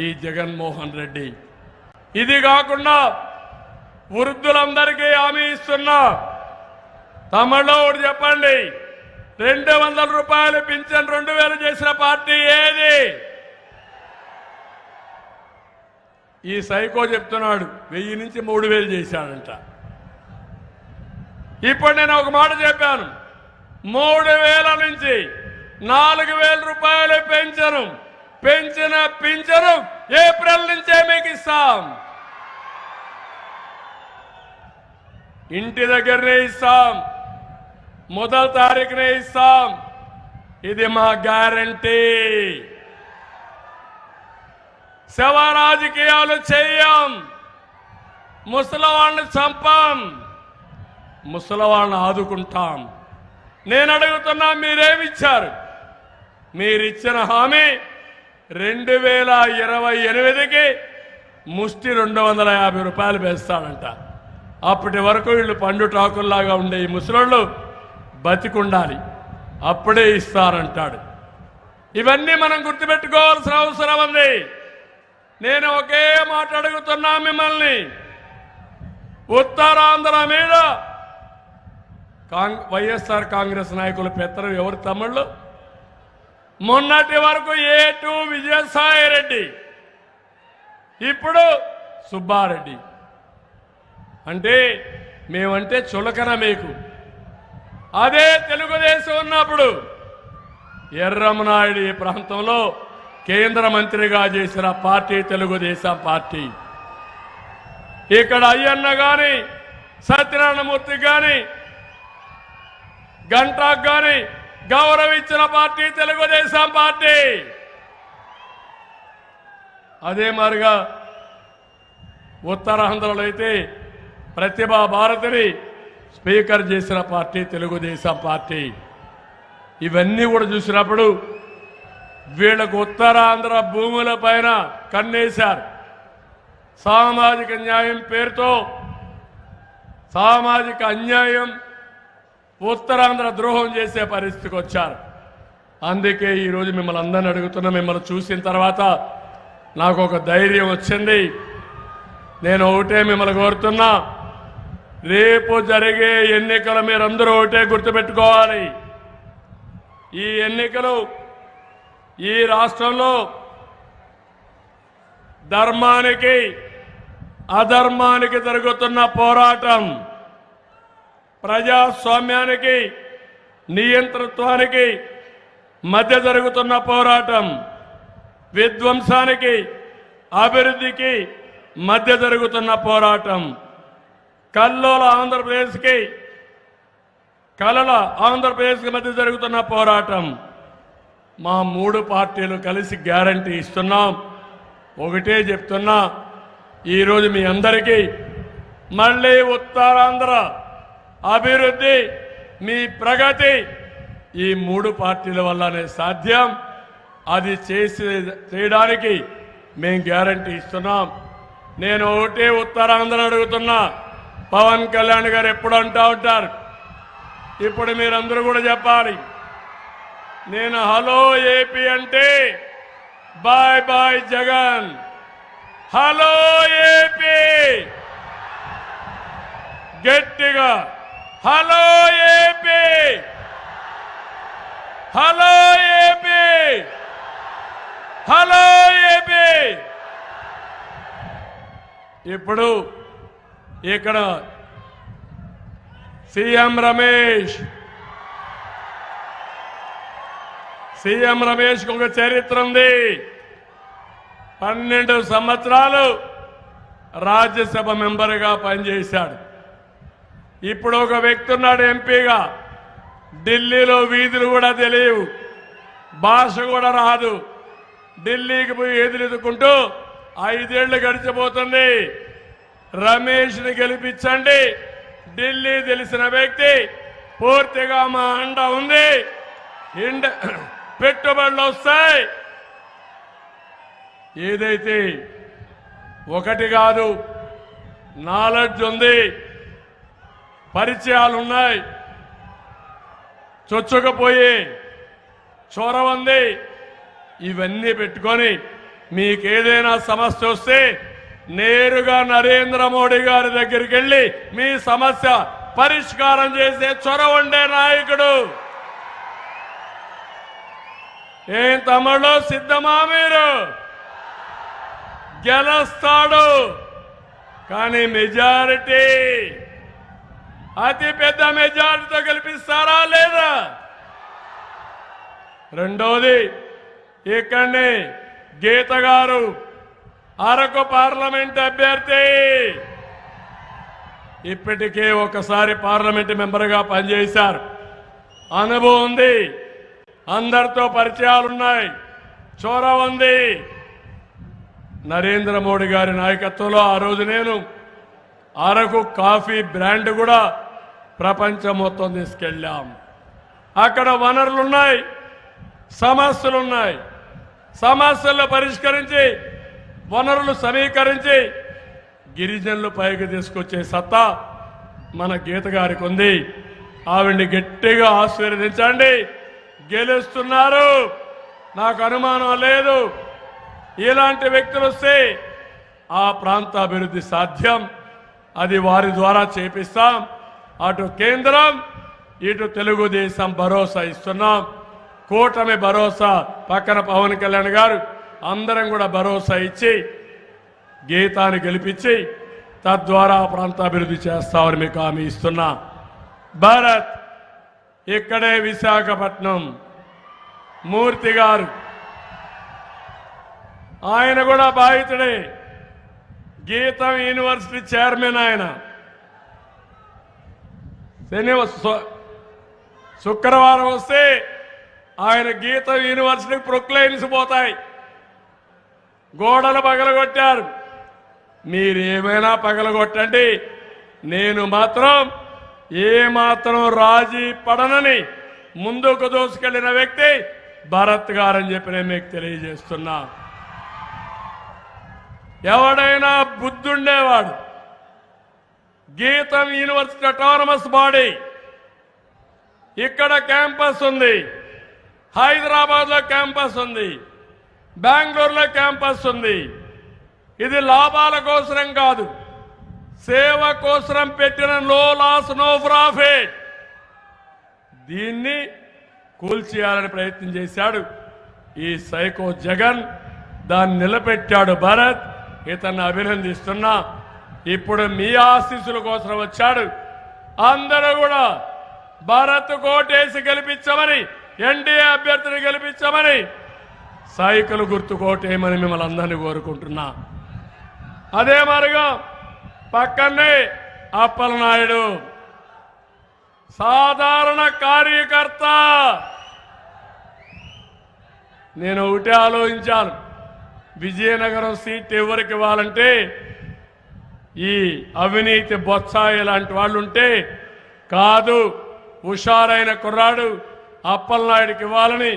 ఈ జగన్మోహన్ రెడ్డి. ఇది కాకుండా వృద్ధులందరికీ హామీ ఇస్తున్నా. తమలో ఒకటి చెప్పండి, 200 రూపాయలు పింఛన్ 2000 చేసిన పార్టీ ఏది? ఈ సైకో చెప్తున్నాడు 1000 నుంచి 3000 చేశాడంట. ఇప్పుడు నేను ఒక మాట చెప్పాను, 3000 నుంచి 4000 రూపాయలు పెంచిన పింఛను ఏప్రిల్ నుంచే మీకు ఇస్తాం. ఇంటి దగ్గరనే ఇస్తాం, మొదటి తారీఖునే ఇస్తాం. ఇది మా గ్యారంటీ. శవ రాజకీయాలు చేయం, ముసలివాళ్ళని చంపాం, ముసలివాళ్ళని ఆదుకుంటాం. నేను అడుగుతున్నా, మీరేమిచ్చారు? మీరిచ్చిన హామీ 2028కి ముష్టి 250 రూపాయలు వేస్తాడంట. అప్పటి వరకు వీళ్ళు పండు టాకుల్లాగా ఉండే ఈ ముసలోళ్ళు బతికుండాలి, అప్పుడే ఇస్తారంటాడు. ఇవన్నీ మనం గుర్తుపెట్టుకోవాల్సిన అవసరం ఉంది. నేను ఒకే మాట అడుగుతున్నా మిమ్మల్ని, ఉత్తరాంధ్ర మీద వైఎస్ఆర్ కాంగ్రెస్ నాయకుల పెత్తనం ఎవరు తమ్ముళ్ళు? మొన్నటి వరకు A2 విజయసాయి రెడ్డి, ఇప్పుడు సుబ్బారెడ్డి. అంటే మేమంటే చులకన మీకు. అదే తెలుగుదేశం ఉన్నప్పుడు ఎర్రమనాయుడు ఈ ప్రాంతంలో కేంద్ర మంత్రిగా చేసిన పార్టీ తెలుగుదేశం పార్టీ. ఇక్కడ అయ్యన్న గాని, సత్యనారాయణమూర్తి గాని, గంటాకు గాని గౌరవించిన పార్టీ తెలుగుదేశం పార్టీ. అదే మాదిరిగా ఉత్తరాంధ్రలో అయితే ప్రతిభా భారతిని స్పీకర్ చేసిన పార్టీ తెలుగుదేశం పార్టీ. ఇవన్నీ కూడా చూసినప్పుడు వీళ్ళకు ఉత్తరాంధ్ర భూముల పైన కన్నేశారు. సామాజిక న్యాయం పేరుతో సామాజిక అన్యాయం, ఉత్తరాంధ్ర ద్రోహం చేసే పరిస్థితికి వచ్చారు. అందుకే ఈరోజు మిమ్మల్ని అందరిని అడుగుతున్నా, మిమ్మల్ని చూసిన తర్వాత నాకు ఒక ధైర్యం వచ్చింది. నేను ఒకటే మిమ్మల్ని కోరుతున్నా, రేపు జరిగే ఎన్నికలు మీరందరూ ఒకటే గుర్తుపెట్టుకోవాలి. ఈ ఎన్నికలు ఈ రాష్ట్రంలో ధర్మానికి అధర్మానికి జరుగుతున్న పోరాటం, ప్రజాస్వామ్యానికి నియంతృత్వానికి మధ్య జరుగుతున్న పోరాటం, విధ్వంసానికి అభివృద్ధికి మధ్య జరుగుతున్న పోరాటం, కల్లోల ఆంధ్రప్రదేశ్కి మధ్య జరుగుతున్న పోరాటం. మా 3 పార్టీలు కలిసి గ్యారంటీ ఇస్తున్నాం. ఒకటే చెప్తున్నా, ఈరోజు మీ అందరికీ మళ్ళీ ఉత్తరాంధ్ర అభివృద్ధి, మీ ప్రగతి ఈ 3 పార్టీల వల్లనే సాధ్యం. అది చేయడానికి మేము గ్యారంటీ ఇస్తున్నాం. నేను ఒకటే ఉత్తరాంధ్ర అడుగుతున్నా, పవన్ కళ్యాణ్ గారు ఎప్పుడు అంటూ ఉంటారు, ఇప్పుడు మీరందరూ కూడా చెప్పాలి. నేను హలో ఏపీ అంటే bye bye Jagan. Hello AP, గట్టిగా hello AP, hello AP, hello AP. ఇప్పుడు ఇక్కడ సీఎం రమేష్కి ఒక చరిత్ర ఉంది. 12 సంవత్సరాలు రాజ్యసభ మెంబర్గా పనిచేశాడు. ఇప్పుడు ఒక వ్యక్తి ఉన్నాడు ఎంపీగా, ఢిల్లీలో వీధులు కూడా తెలియవు, భాష కూడా రాదు, ఢిల్లీకి పోయి ఎదురెదుకుంటూ 5 ఏళ్లు గడిచిపోతుంది. రమేష్ని గెలిపించండి. ఢిల్లీ తెలిసిన వ్యక్తి, పూర్తిగా మా అండ ఉంది, పెట్టుబడులు వస్తాయి. ఏదైతే ఒకటి కాదు, నాలెడ్జ్ ఉంది, పరిచయాలు ఉన్నాయి. చొచ్చుకుపోయి చొరవ ఉంది. ఇవన్నీ పెట్టుకొని మీకేదైనా సమస్య వస్తే నేరుగా నరేంద్ర మోడీ గారి దగ్గరికి వెళ్ళి మీ సమస్య పరిష్కారం చేసే చొరవ ఉండే నాయకుడు. ఏం తమ్ముళ్ళు, సిద్ధమా మీరు? గెలుస్తాడు, కానీ మెజారిటీ అతి పెద్ద మెజారిటీతో గెలిపిస్తారా లేదా? రెండోది, ఇక్కడనే గీత గారు అరకు పార్లమెంట్ అభ్యర్థి. ఇప్పటికే ఒకసారి పార్లమెంట్ మెంబర్గా పనిచేశారు, అనుభవం ఉంది, అందరితో పరిచయాలున్నాయి, చొరవ ఉంది. నరేంద్ర మోడీ గారి నాయకత్వంలో ఆ రోజు నేను అరకు కాఫీ బ్రాండ్ కూడా ప్రపంచం మొత్తం తీసుకెళ్ళాం. అక్కడ వనరులున్నాయి, సమస్యలున్నాయి. సమస్యలను పరిష్కరించి వనరులు సమీకరించి గిరిజనులు పైకి తీసుకొచ్చే సత్తా మన గీత గారికి ఉంది. ఆవిడ్ని గట్టిగా ఆశీర్వదించండి. గెలుస్తున్నారు, నాకు అనుమానం లేదు. ఇలాంటి వ్యక్తులు వస్తే ఆ ప్రాంత అభివృద్ధి సాధ్యం. అది వారి ద్వారా చేపిస్తాం. అటు కేంద్రం, ఇటు తెలుగుదేశం భరోసా ఇస్తున్నాం. కూటమి భరోసా, పక్కన పవన్ కళ్యాణ్ గారు, అందరం కూడా భరోసా ఇచ్చి గీతాన్ని గెలిపించి తద్వారా ఆ ప్రాంత అభివృద్ధి చేస్తామని మీకు హామీ ఇస్తున్నా. భారత్ ఇక్కడే విశాఖపట్నం మూర్తి గారు, ఆయన కూడా బాధితుడే. గీతం యూనివర్సిటీ చైర్మన్ ఆయన. శుక్రవారం వస్తే ఆయన గీతం యూనివర్సిటీకి ప్రొక్లైన్స్ పోతాయి. గోడలు పగలగొట్టారు. మీరు ఏమైనా పగలగొట్టండి, నేను మాత్రం ఏమాత్రం రాజీ పడనని ముందుకు దూసుకెళ్లిన వ్యక్తి భరత్ గారని చెప్పి నేను మీకు తెలియజేస్తున్నా. ఎవడైనా బుద్ధుండేవాడు, గీతం యూనివర్సిటీ అటానమస్ బాడీ, ఇక్కడ క్యాంపస్ ఉంది, హైదరాబాద్లో క్యాంపస్ ఉంది, బెంగళూరులో క్యాంపస్ ఉంది. ఇది లాభాల కోసరం కాదు, సేవ కోసరం పెట్టిన నో లాస్ నో ప్రాఫిట్. దీన్ని కూల్చేయాలని ప్రయత్నం చేశాడు ఈ సైకో జగన్. దాన్ని నిలబెట్టాడు భరత్. ఇతన్ని అభినందిస్తున్నా. ఇప్పుడు మీ ఆశీస్సుల కోసం వచ్చాడు. అందరూ కూడా భారత్ కోటేసి గెలిపించమని, ఎన్డీఏ అభ్యర్థిని గెలిపించమని, సైకిల్ గుర్తు కోటేయమని మిమ్మల్ని అందరినీ కోరుకుంటున్నా. అదే మరిగా పక్కనే అప్పలనాయుడు, సాధారణ కార్యకర్త. నేను ఒకటే ఆలోచించాను, విజయనగరం సీట్ ఎవరికి ఇవ్వాలంటే ఈ అవినీతి బొత్సాయి లాంటి వాళ్ళు ఉంటే కాదు, హుషారైన కుర్రాడు అప్పలనాయుడికి ఇవ్వాలని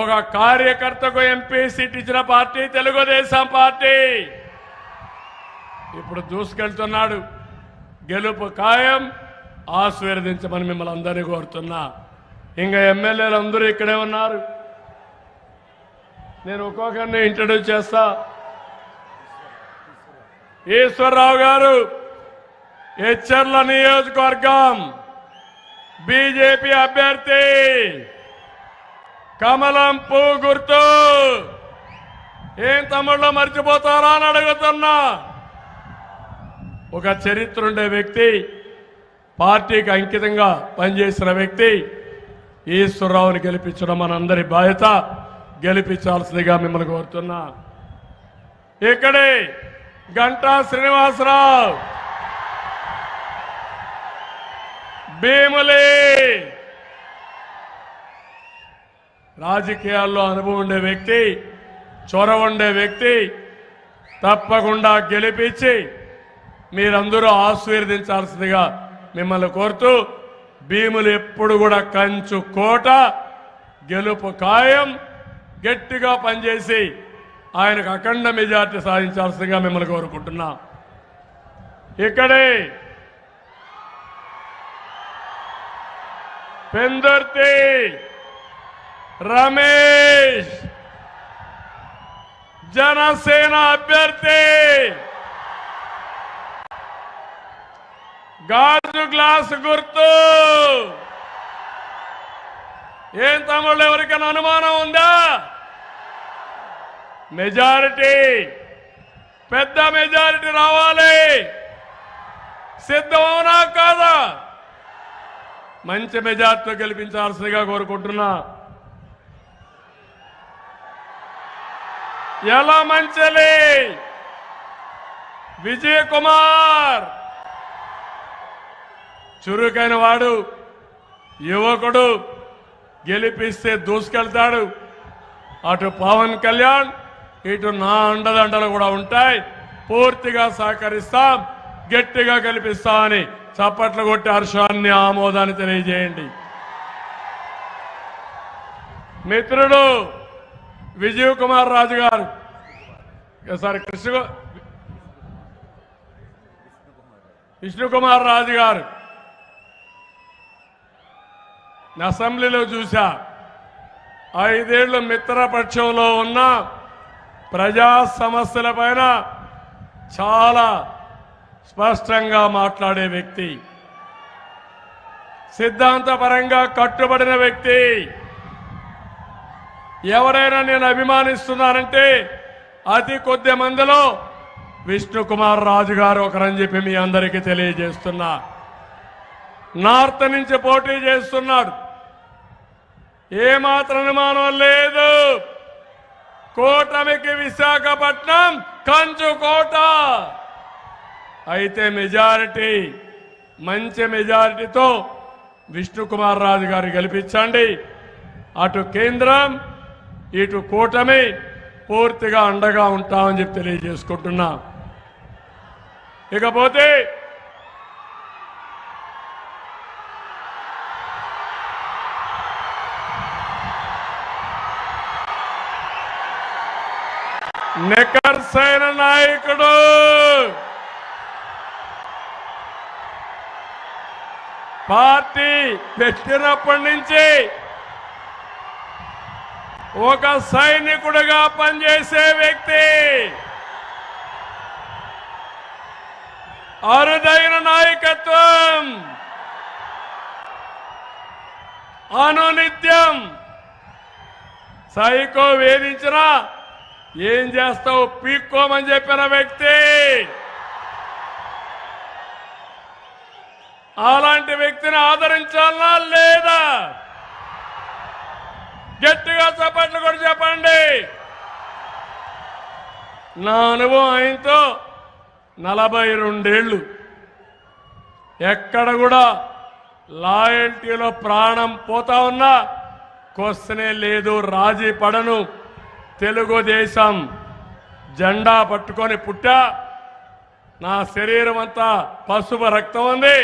ఒక కార్యకర్తకు ఎంపీ సీట్ ఇచ్చిన పార్టీ తెలుగుదేశం పార్టీ. ఇప్పుడు దూసుకెళ్తున్నాడు. గెలుపు ఖాయం. ఆశీర్వదించమని మిమ్మల్ని అందరినీ కోరుతున్నా. ఇంకా ఎమ్మెల్యేలు అందరూ ఇక్కడే ఉన్నారు. నేను ఒక్కొక్కరిని ఇంట్రడ్యూస్ చేస్తా. ఈశ్వరరావు గారు, హెచ్చర్ల నియోజకవర్గం బీజేపీ అభ్యర్థి, కమలం పువ్వు గుర్తు. ఏం తమ్ముళ్ళు మర్చిపోతారా అని అడుగుతున్నా. ఒక చరిత్ర ఉండే వ్యక్తి, పార్టీకి అంకితంగా పనిచేసిన వ్యక్తి. ఈశ్వరరావుని గెలిపించడం మనందరి బాధ్యత. గెలిపించాల్సిందిగా మిమ్మల్ని కోరుతున్నా. ఇక్కడే గంటా శ్రీనివాసరావు, భీములి, రాజకీయాల్లో అనుభవం ఉండే వ్యక్తి, చొరవ ఉండే వ్యక్తి. తప్పకుండా గెలిపించి మీరందరూ ఆశీర్వదించాల్సిందిగా మిమ్మల్ని కోరుతూ, భీములు ఎప్పుడు కూడా కంచు కోట, గెలుపు ఖాయం. గట్టిగా పనిచేసి ఆయనకు అఖండ మెజార్టీ సాధించాల్సిందిగా మిమ్మల్ని కోరుకుంటున్నా. ఇక్కడే పెందుర్తి రమేష్ జనసేన అభ్యర్థి గాజు గ్లాస్ గుర్తు. ఏం తమ్ముళ్ళు, ఎవరికైనా అనుమానం ఉందా? మెజారిటీ, పెద్ద మెజారిటీ రావాలి. సిద్ధమవునా కాదా? మంచి మెజార్టీతో గెలిపించాల్సిందిగా కోరుకుంటున్నా. ఎలా మంచలి విజయ్ కుమార్ చురుకైన వాడు, యువకుడు, గెలిపిస్తే దూసుకెళ్తాడు. అటు పవన్ కళ్యాణ్, ఇటు నా అండదండలు కూడా ఉంటాయి. పూర్తిగా సహకరిస్తాం, గట్టిగా గెలిపిస్తామని చప్పట్లు కొట్టి హర్షాన్ని, ఆమోదాన్ని తెలియజేయండి. మిత్రుడు విజయ్ కుమార్ రాజు గారు, సారీ విష్ణుకుమార్ రాజు గారు అసెంబ్లీలో చూశా. 5 ఏళ్లు మిత్రపక్షంలో ఉన్న ప్రజా సమస్యల పైన చాలా స్పష్టంగా మాట్లాడే వ్యక్తి, సిద్ధాంతపరంగా కట్టుబడిన వ్యక్తి. ఎవరైనా నేను అభిమానిస్తున్నానంటే అతి కొద్ది మందిలో విష్ణుకుమార్ రాజు గారు ఒకరని చెప్పి మీ అందరికీ తెలియజేస్తున్నా. నార్త్ నుంచి పోటీ చేస్తున్నాడు, ఏమాత్రం అనుమానం లేదు. కూటమికి విశాఖపట్నం కంచుకోట. అయితే మెజారిటీ, మంచి మెజారిటీతో విష్ణుకుమార్ రాజు గారు గెలిపించండి. అటు కేంద్రం, ఇటు కూటమి పూర్తిగా అండగా ఉంటామని చెప్పి తెలియజేసుకుంటున్నా. ఇకపోతే నిఖర్సైన నాయకుడు, పార్టీ పెట్టినప్పటి నుంచి ఒక సైనికుడిగా పనిచేసే వ్యక్తి, అరుదైన నాయకత్వం, అనునిత్యం సైకో వేధించినా ఏం చేస్తావు పీక్కోమని చెప్పిన వ్యక్తి. అలాంటి వ్యక్తిని ఆదరించాలనా లేదా? గట్టిగా చప్పట్లు కూడా చెప్పండి. నా అనుభవం ఆయనతో 42 ఏళ్ళు. ఎక్కడ కూడా లాయల్టీలో ప్రాణం పోతా ఉన్నా క్వశ్చనే లేదు, రాజీ పడను. తెలుగుదేశం జెండా పట్టుకొని పుట్టా, నా శరీరం అంతా పసుపు రక్తం ఉంది,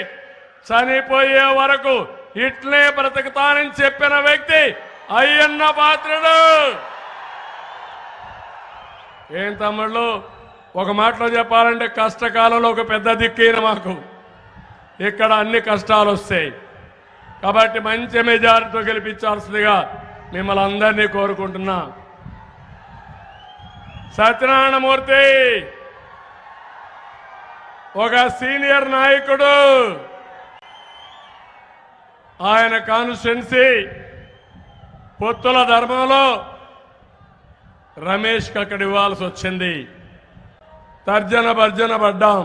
చనిపోయే వరకు ఇట్లే బ్రతుకుతానని చెప్పిన వ్యక్తి అయ్యన్న పాత్రుడు. ఏం తమ్ముళ్ళు, ఒక మాటలో చెప్పాలంటే కష్టకాలంలో ఒక పెద్ద దిక్కైన మాకు. ఇక్కడ అన్ని కష్టాలు వస్తాయి కాబట్టి మంచి మెజారిటీతో గెలిపించాల్సిందిగా మిమ్మల్ని అందరినీ కోరుకుంటున్నా. సత్యనారాయణమూర్తి ఒక సీనియర్ నాయకుడు, ఆయన కాన్స్టిట్యున్సీ పొత్తుల ధర్మంలో రమేష్కి అక్కడ ఇవ్వాల్సి వచ్చింది. తర్జన భర్జన పడ్డాం.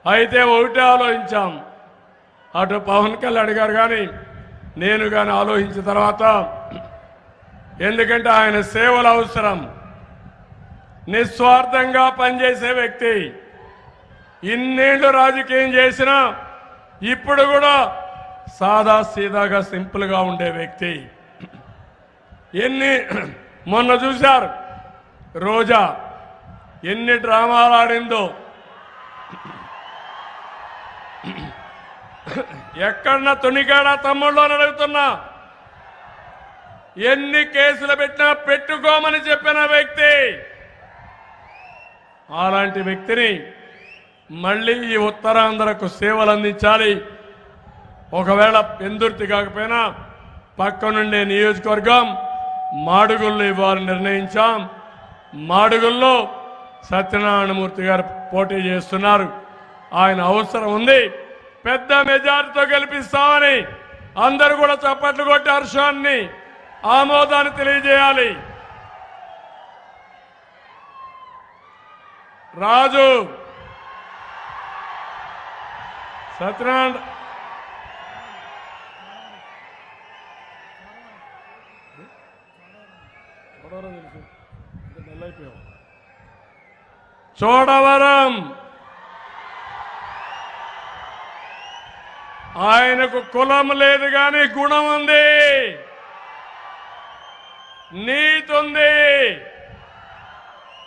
అయితే ఒకటే ఆలోచించాం, అటు పవన్ కళ్యాణ్ గారు కానీ నేను కానీ ఆలోచించిన తర్వాత, ఎందుకంటే ఆయన సేవలు అవసరం, నిస్వార్థంగా పనిచేసే వ్యక్తి, ఇన్నేళ్లు రాజకీయం చేసినా ఇప్పుడు కూడా సాదా సీదాగా సింపుల్గా ఉండే వ్యక్తి. మొన్న చూశారు రోజా ఎన్ని డ్రామాలు ఆడిందో. ఎక్కడన్నా తునిగాడా తమ్ముళ్ళు అని అడుగుతున్నా. ఎన్ని కేసులు పెట్టినా పెట్టుకోమని చెప్పిన వ్యక్తి. అలాంటి వ్యక్తిని మళ్ళీ ఈ ఉత్తరాంధ్రకు సేవలు అందించాలి, ఒకవేళ పెందుర్తి కాకపోయినా పక్కనుండే నియోజకవర్గం మాడుగుల్లో ఇవ్వాలని నిర్ణయించాం. మాడుగుల్లో సత్యనారాయణమూర్తి గారు పోటీ చేస్తున్నారు. ఆయన అవసరం ఉంది. పెద్ద మెజారిటీతో గెలిపిస్తామని అందరూ కూడా చప్పట్లు కొట్టి హర్షాన్ని ఆమోదాన్ని తెలియజేయాలి. రాజు సత్యనారాయణ చోడవరం ఆయనకు కులం లేదు కానీ గుణం ఉంది, నీతి ఉంది,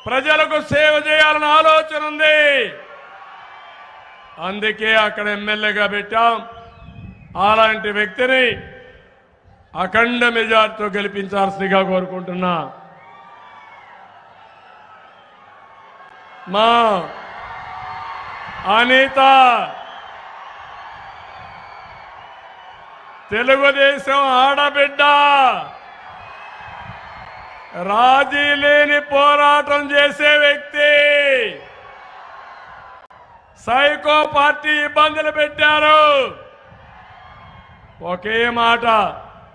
ప్రజలకు సేవ చేయాలని ఆలోచన ఉంది. అందుకే అక్కడ ఎమ్మెల్యేగా పెట్టాం. అలాంటి వ్యక్తిని అఖండ మెజార్టీతో గెలిపించాల్సిందిగా కోరుకుంటున్నా. మా అనిత తెలుగుదేశం ఆడబిడ్డ, రాజీ లేని పోరాటం చేసే వ్యక్తి. సైకో పార్టీ ఇబ్బందులు పెట్టారు. ఒకే మాట,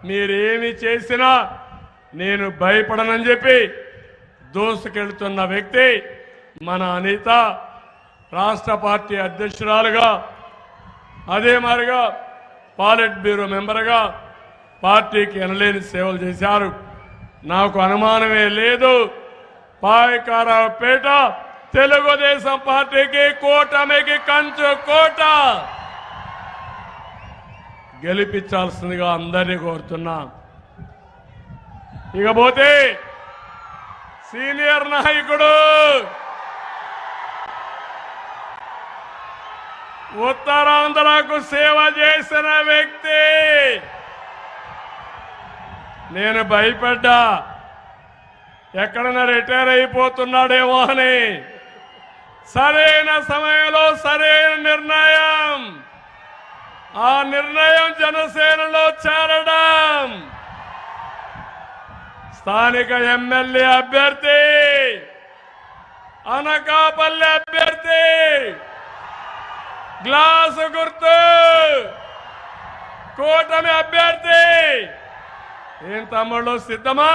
మీరేమి చేసినా నేను భయపడనని చెప్పి దూసుకెళ్తున్న వ్యక్తి మన అనిత. రాష్ట్ర పార్టీ అధ్యక్షురాలుగా, అదే మాదిరిగా పాలిట్ బ్యూరో మెంబర్గా పార్టీకి ఎనలేని సేవలు చేశారు. నాకు అనుమానమే లేదు, పాయకారావుపేట తెలుగుదేశం పార్టీకి కూటమికి కంచు కోట. గెలిపించాల్సిందిగా అందరినీ కోరుతున్నా. ఇకపోతే సీనియర్ నాయకుడు, ఉత్తరాంధ్రకు సేవ చేసిన వ్యక్తి. నేను భయపడ్డా ఎక్కడైనా రిటైర్ అయిపోతున్నాడేమో అని. సరైన సమయంలో సరైన నిర్ణయం, ఆ నిర్ణయం జనసేనలో చేరడం. స్థానిక ఎమ్మెల్యే అభ్యర్థి, అనకాపల్లి అభ్యర్థి, గ్లాసు గుర్తు కూటమి అభ్యర్థి. ఏం తమ్ముళ్ళు సిద్ధమా?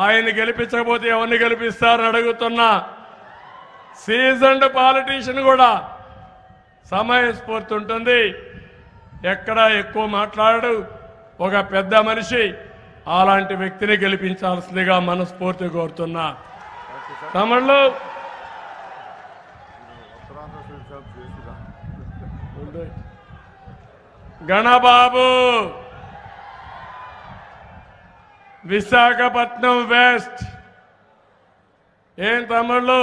ఆయన గెలిపించకపోతే ఎవరిని గెలిపిస్తారని అడుగుతున్నా. సీజన్డ్ పాలిటీషియన్ కూడా సమయస్ఫూర్తి ఉంటుంది, ఎక్కడ ఎక్కువ మాట్లాడు, ఒక పెద్ద మనిషి. అలాంటి వ్యక్తిని గెలిపించాల్సిందిగా మనస్ఫూర్తి కోరుతున్నా. తమిళ్లో గణబాబు, విశాఖపట్నం వెస్ట్. ఏం తమ్ముళ్ళు,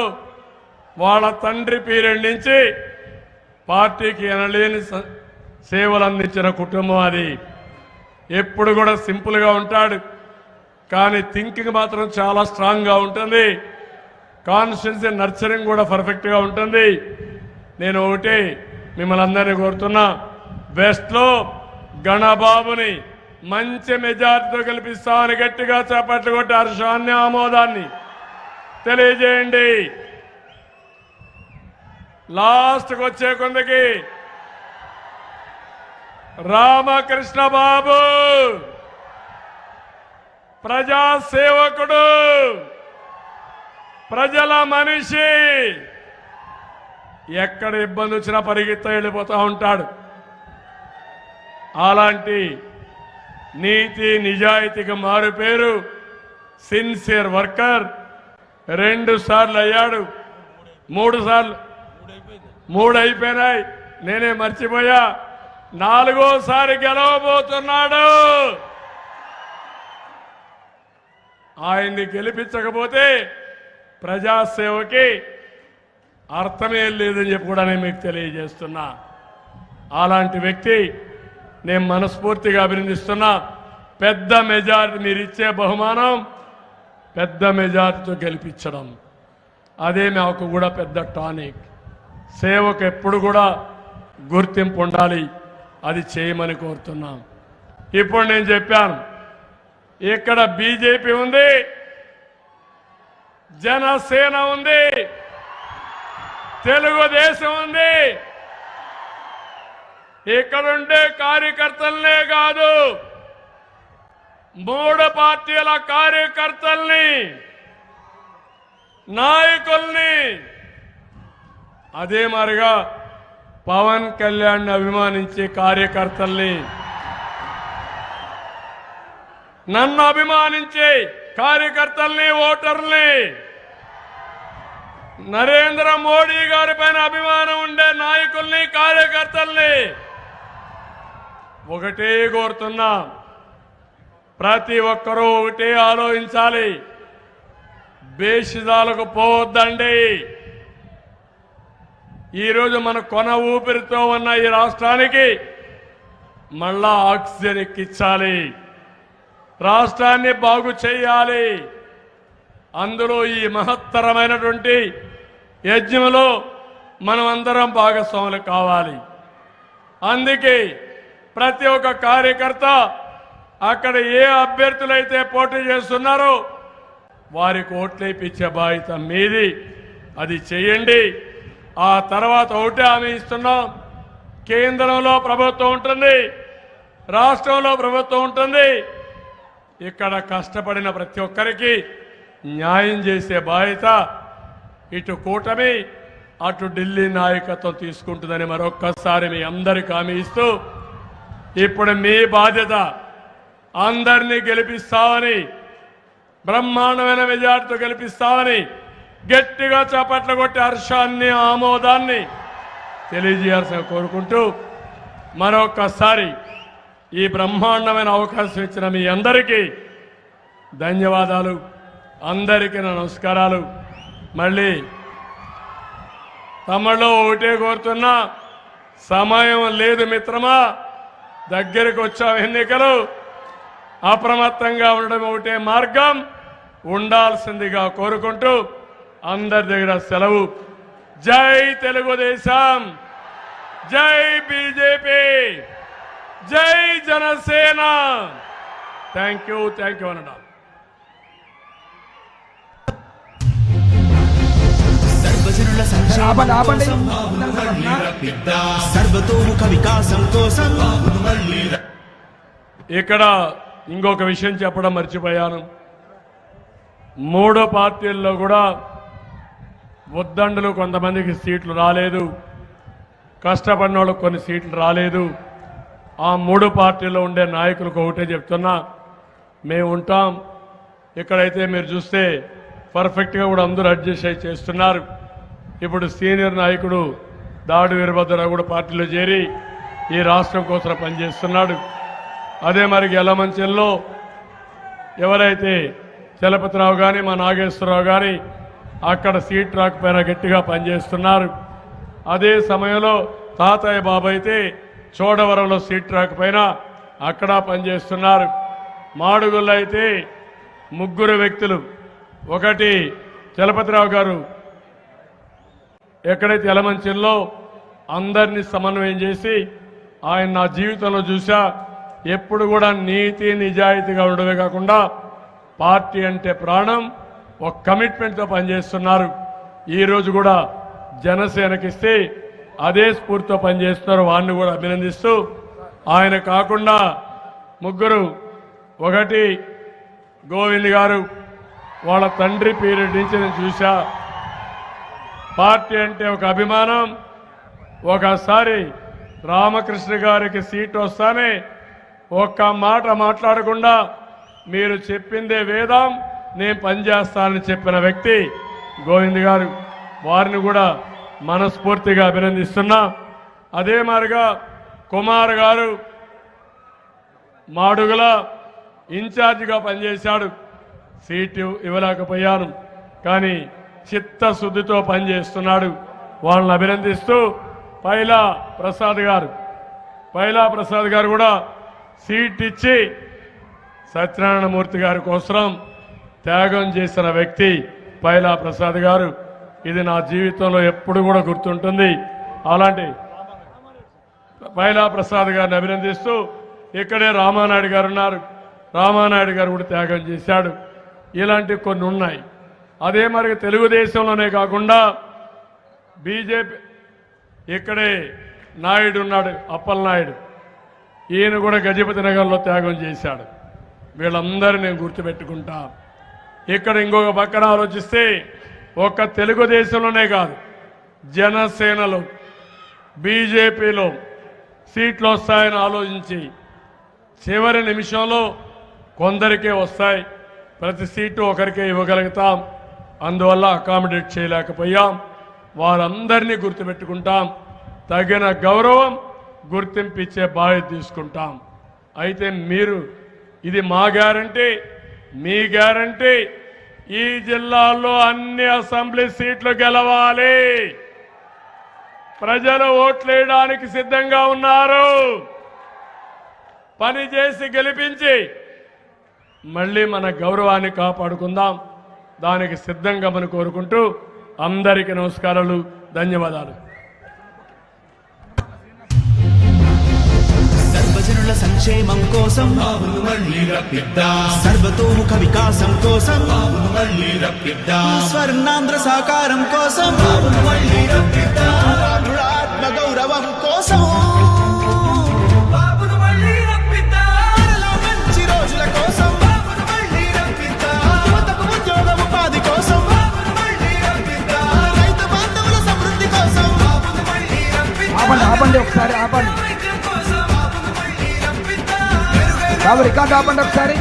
వాళ్ళ తండ్రి పీరియడ్ నుంచి పార్టీకి ఎనలేని సేవలు అందించిన కుటుంబం అది. ఎప్పుడు కూడా సింపుల్గా ఉంటాడు, కానీ థింకింగ్ మాత్రం చాలా స్ట్రాంగ్గా ఉంటుంది. కాన్స్టిట్యున్సీ నర్చరింగ్ కూడా పర్ఫెక్ట్గా ఉంటుంది. నేను ఒకటి మిమ్మల్ని అందరినీ కోరుతున్నా, వెస్ట్లో గణబాబుని మంచి మెజార్టీతో గెలిపిస్తామని గట్టిగా చేపట్లు కొట్టి హర్షాన్ని ఆమోదాన్ని తెలియజేయండి. లాస్ట్కి వచ్చే కొందకి రామకృష్ణ బాబు, ప్రజాసేవకుడు, ప్రజల మనిషి. ఎక్కడ ఇబ్బంది వచ్చినా పరిగెత్తా వెళ్ళిపోతూ ఉంటాడు. అలాంటి నీతి నిజాయితీకి మారు పేరు, సిన్సియర్ వర్కర్. 2 సార్లు అయ్యాడు, 3 సార్లు, 3 అయిపోయినాయి, నేనే మర్చిపోయా. 4వసారి గెలవబోతున్నాడు. ఆయన్ని గెలిపించకపోతే ప్రజాసేవకి అర్థమే లేదని చెప్పి కూడా నేను మీకు తెలియజేస్తున్నా. అలాంటి వ్యక్తి నేను మనస్ఫూర్తిగా అభినందిస్తున్నా. పెద్ద మెజారిటీ, మీరు ఇచ్చే బహుమానం పెద్ద మెజారిటీతో గెలిపించడం, అదే మాకు కూడా పెద్ద టానిక్. సేవకు ఎప్పుడు కూడా గుర్తింపు ఉండాలి. అది చేయమని కోరుతున్నాం. ఇప్పుడు నేను చెప్పాను, ఇక్కడ బీజేపీ ఉంది, జనసేన ఉంది, తెలుగుదేశం ఉంది. ఇక్కడుండే కార్యకర్తలనే కాదు, 3 పార్టీల కార్యకర్తల్ని, నాయకుల్ని, అదే మరిగా పవన్ కళ్యాణ్ అభిమానించే కార్యకర్తల్ని, నన్ను అభిమానించే కార్యకర్తల్ని, ఓటర్ల్ని, నరేంద్ర మోడీ గారి పైన అభిమానం ఉండే నాయకుల్ని, కార్యకర్తల్ని ఒకటే కోరుతున్నా, ప్రతి ఒక్కరూ ఒకటే ఆలోచించాలి. బేషిదాలకు పోవద్దండి. ఈరోజు మన కొన ఊపిరితో ఉన్న ఈ రాష్ట్రానికి మళ్ళా ఆక్సిజన్ ఎక్కించాలి, రాష్ట్రాన్ని బాగు చేయాలి. అందులో ఈ మహత్తరమైనటువంటి యజ్ఞంలో మనం అందరం భాగస్వాములు కావాలి. అందుకే ప్రతి ఒక్క కార్యకర్త అక్కడ ఏ అభ్యర్థులైతే పోటీ చేస్తున్నారో వారికి ఓట్లేపించే బాధ్యత మీది. అది చేయండి. ఆ తర్వాత ఒకటే హామీ ఇస్తున్నాం, కేంద్రంలో ప్రభుత్వం ఉంటుంది, రాష్ట్రంలో ప్రభుత్వం ఉంటుంది. ఇక్కడ కష్టపడిన ప్రతి ఒక్కరికి న్యాయం చేసే బాధ్యత ఇటు కూటమి, అటు ఢిల్లీ నాయకత్వం తీసుకుంటుందని మరొక్కసారి మీ అందరికీ హామీ ఇస్తూ, ఇప్పుడు మీ బాధ్యత అందరినీ గెలిపిస్తామని, బ్రహ్మాండమైన మెజార్టీతో గెలిపిస్తామని గట్టిగా చప్పట్లు కొట్టి హర్షాన్ని, ఆమోదాన్ని తెలియజేయాల్సిన కోరుకుంటూ, మరొక్కసారి ఈ బ్రహ్మాండమైన అవకాశం ఇచ్చిన మీ అందరికీ ధన్యవాదాలు. అందరికీ నా నమస్కారాలు. మళ్ళీ తమలో ఒకటే కోరుతున్నా, సమయం లేదు మిత్రమా, దగ్గరికి వచ్చాం ఎన్నికలు, అప్రమత్తంగా ఉండడం ఒకటే మార్గం, ఉండాల్సిందిగా కోరుకుంటూ అందరి దగ్గర సెలవు. జై తెలుగుదేశం, జై బీజేపీ, జై జనసేన. థ్యాంక్ యూ అన్నా. సర్వజనుల సంక్షేమం కోసం, సర్వతోముఖ వికాసం కోసం. ఇక్కడ ఇంకొక విషయం చెప్పడం మర్చిపోయాను. 3 పార్టీల్లో కూడా ఉద్దండులు కొంతమందికి సీట్లు రాలేదు, కష్టపడిన వాళ్ళకి కొన్ని సీట్లు రాలేదు. ఆ 3 పార్టీల్లో ఉండే నాయకులకు ఒకటే చెప్తున్నా, మేము ఉంటాం. ఇక్కడైతే మీరు చూస్తే పర్ఫెక్ట్గా కూడా అందరూ అడ్జస్ట్ అయి చేస్తున్నారు. ఇప్పుడు సీనియర్ నాయకుడు దాడి వీరభద్రరావు కూడా పార్టీలో చేరి ఈ రాష్ట్రం కోసం పనిచేస్తున్నాడు. అదే మరి యలమంచిలో ఎవరైతే చలపతిరావు కానీ మా నాగేశ్వరరావు కానీ అక్కడ సీట్ రాకపోయినా గట్టిగా పనిచేస్తున్నారు. అదే సమయంలో తాతయ్య బాబు అయితే చోడవరంలో సీట్ రాకపోయినా అక్కడ పనిచేస్తున్నారు. మాడుగుల్లో అయితే 3 వ్యక్తులు, ఒకటి చలపతిరావు గారు ఎక్కడైతే యలమంచిలో అందరినీ సమన్వయం చేసి, ఆయన నా జీవితంలో చూసా, ఎప్పుడు కూడా నీతి నిజాయితీగా ఉండడమే కాకుండా పార్టీ అంటే ప్రాణం, ఒక కమిట్మెంట్తో పనిచేస్తున్నారు. ఈరోజు కూడా జనసేనకిస్తే అదే స్ఫూర్తితో పనిచేస్తున్నారు. వారిని కూడా అభినందిస్తూ, ఆయన కాకుండా 3, ఒకటి గోవింద్ గారు, వాళ్ళ తండ్రి పీరియడ్ నుంచి నేను చూసా. పార్టీ అంటే ఒక అభిమానం. ఒకసారి రామకృష్ణ గారికి సీట్ వస్తానే ఒక్క మాట మాట్లాడకుండా మీరు చెప్పిందే వేదం, నేను పనిచేస్తానని చెప్పిన వ్యక్తి గోవింద్ గారు. వారిని కూడా మనస్ఫూర్తిగా అభినందిస్తున్నా. అదే మాదిరిగా కుమార్ గారు మాడుగుల ఇన్ఛార్జిగా పనిచేశాడు. సీటు ఇవ్వలేకపోయాను, కానీ చిత్తశుద్ధితో పనిచేస్తున్నాడు. వాళ్ళని అభినందిస్తూ పైలా ప్రసాద్ గారు కూడా సీట్ ఇచ్చి సత్యనారాయణమూర్తి గారి కోసం త్యాగం చేసిన వ్యక్తి పైలా ప్రసాద్ గారు. ఇది నా జీవితంలో ఎప్పుడు కూడా గుర్తుంటుంది. అలాంటి పైలా ప్రసాద్ గారిని అభినందిస్తూ ఇక్కడే రామానాయుడు గారు ఉన్నారు. రామానాయుడు గారు కూడా త్యాగం చేశాడు. ఇలాంటి కొన్ని ఉన్నాయి. అదే మరి తెలుగుదేశంలోనే కాకుండా బీజేపీ ఇక్కడే నాయుడు ఉన్నాడు, అప్పలనాయుడు. ఈయన కూడా గజపతి నగర్లో త్యాగం చేశాడు. వీళ్ళందరినీ నేను గుర్తుపెట్టుకుంటా. ఇక్కడ ఇంకొక పక్కన ఆలోచిస్తే ఒక్క తెలుగుదేశంలోనే కాదు, జనసేనలో బీజేపీలో సీట్లు వస్తాయని ఆలోచించి చివరి నిమిషంలో కొందరికే వస్తాయి, ప్రతి సీటు ఒకరికే ఇవ్వగలుగుతాం, అందువల్ల అకామిడేట్ చేయలేకపోయాం. వారందరినీ గుర్తుపెట్టుకుంటాం. తగిన గౌరవం గుర్తింపు ఇచ్చే బాధ్యత తీసుకుంటాం. అయితే మీరు ఇది మా గ్యారంటీ, మీ గ్యారంటీ. ఈ జిల్లాల్లో అన్ని అసెంబ్లీ సీట్లు గెలవాలి. ప్రజలు ఓట్లేయడానికి సిద్ధంగా ఉన్నారు. పని చేసి గెలిపించి మళ్ళీ మన గౌరవాన్ని కాపాడుకుందాం. దానికి సిద్ధంగా మనం కోరుకుంటూ అందరికీ నమస్కారాలు, ధన్యవాదాలు. సర్వజనుల సంక్షేమం కోసం బాబును మళ్ళీ రప్పిద్దాం. సర్వతోముఖ వికాసం కోసం బాబును మళ్ళీ రప్పిద్దాం. స్వర్ణాంధ్ర సాకారం కోసం బాబును మళ్ళీ రప్పిద్దాం. బాబుల ఆత్మ గౌరవం కోసం బాబును మళ్ళీ రప్పిద్దాం. మరలా మంచి రోజుల కోసం బాబును మళ్ళీ రప్పిద్దాం. యువతకు ఉద్యోగ ఉపాధి కోసం బాబును మళ్ళీ రప్పిద్దాం. రైతు బాంధవుల సమృద్ధి కోసం బాబును మళ్ళీ రప్పిద్దాం. ఆపండి ఒకసారి ఆపండి. కోసం బాబును మళ్ళీ రప్పిద్దాం. రికార్డు ఆపండి ఒకసారి.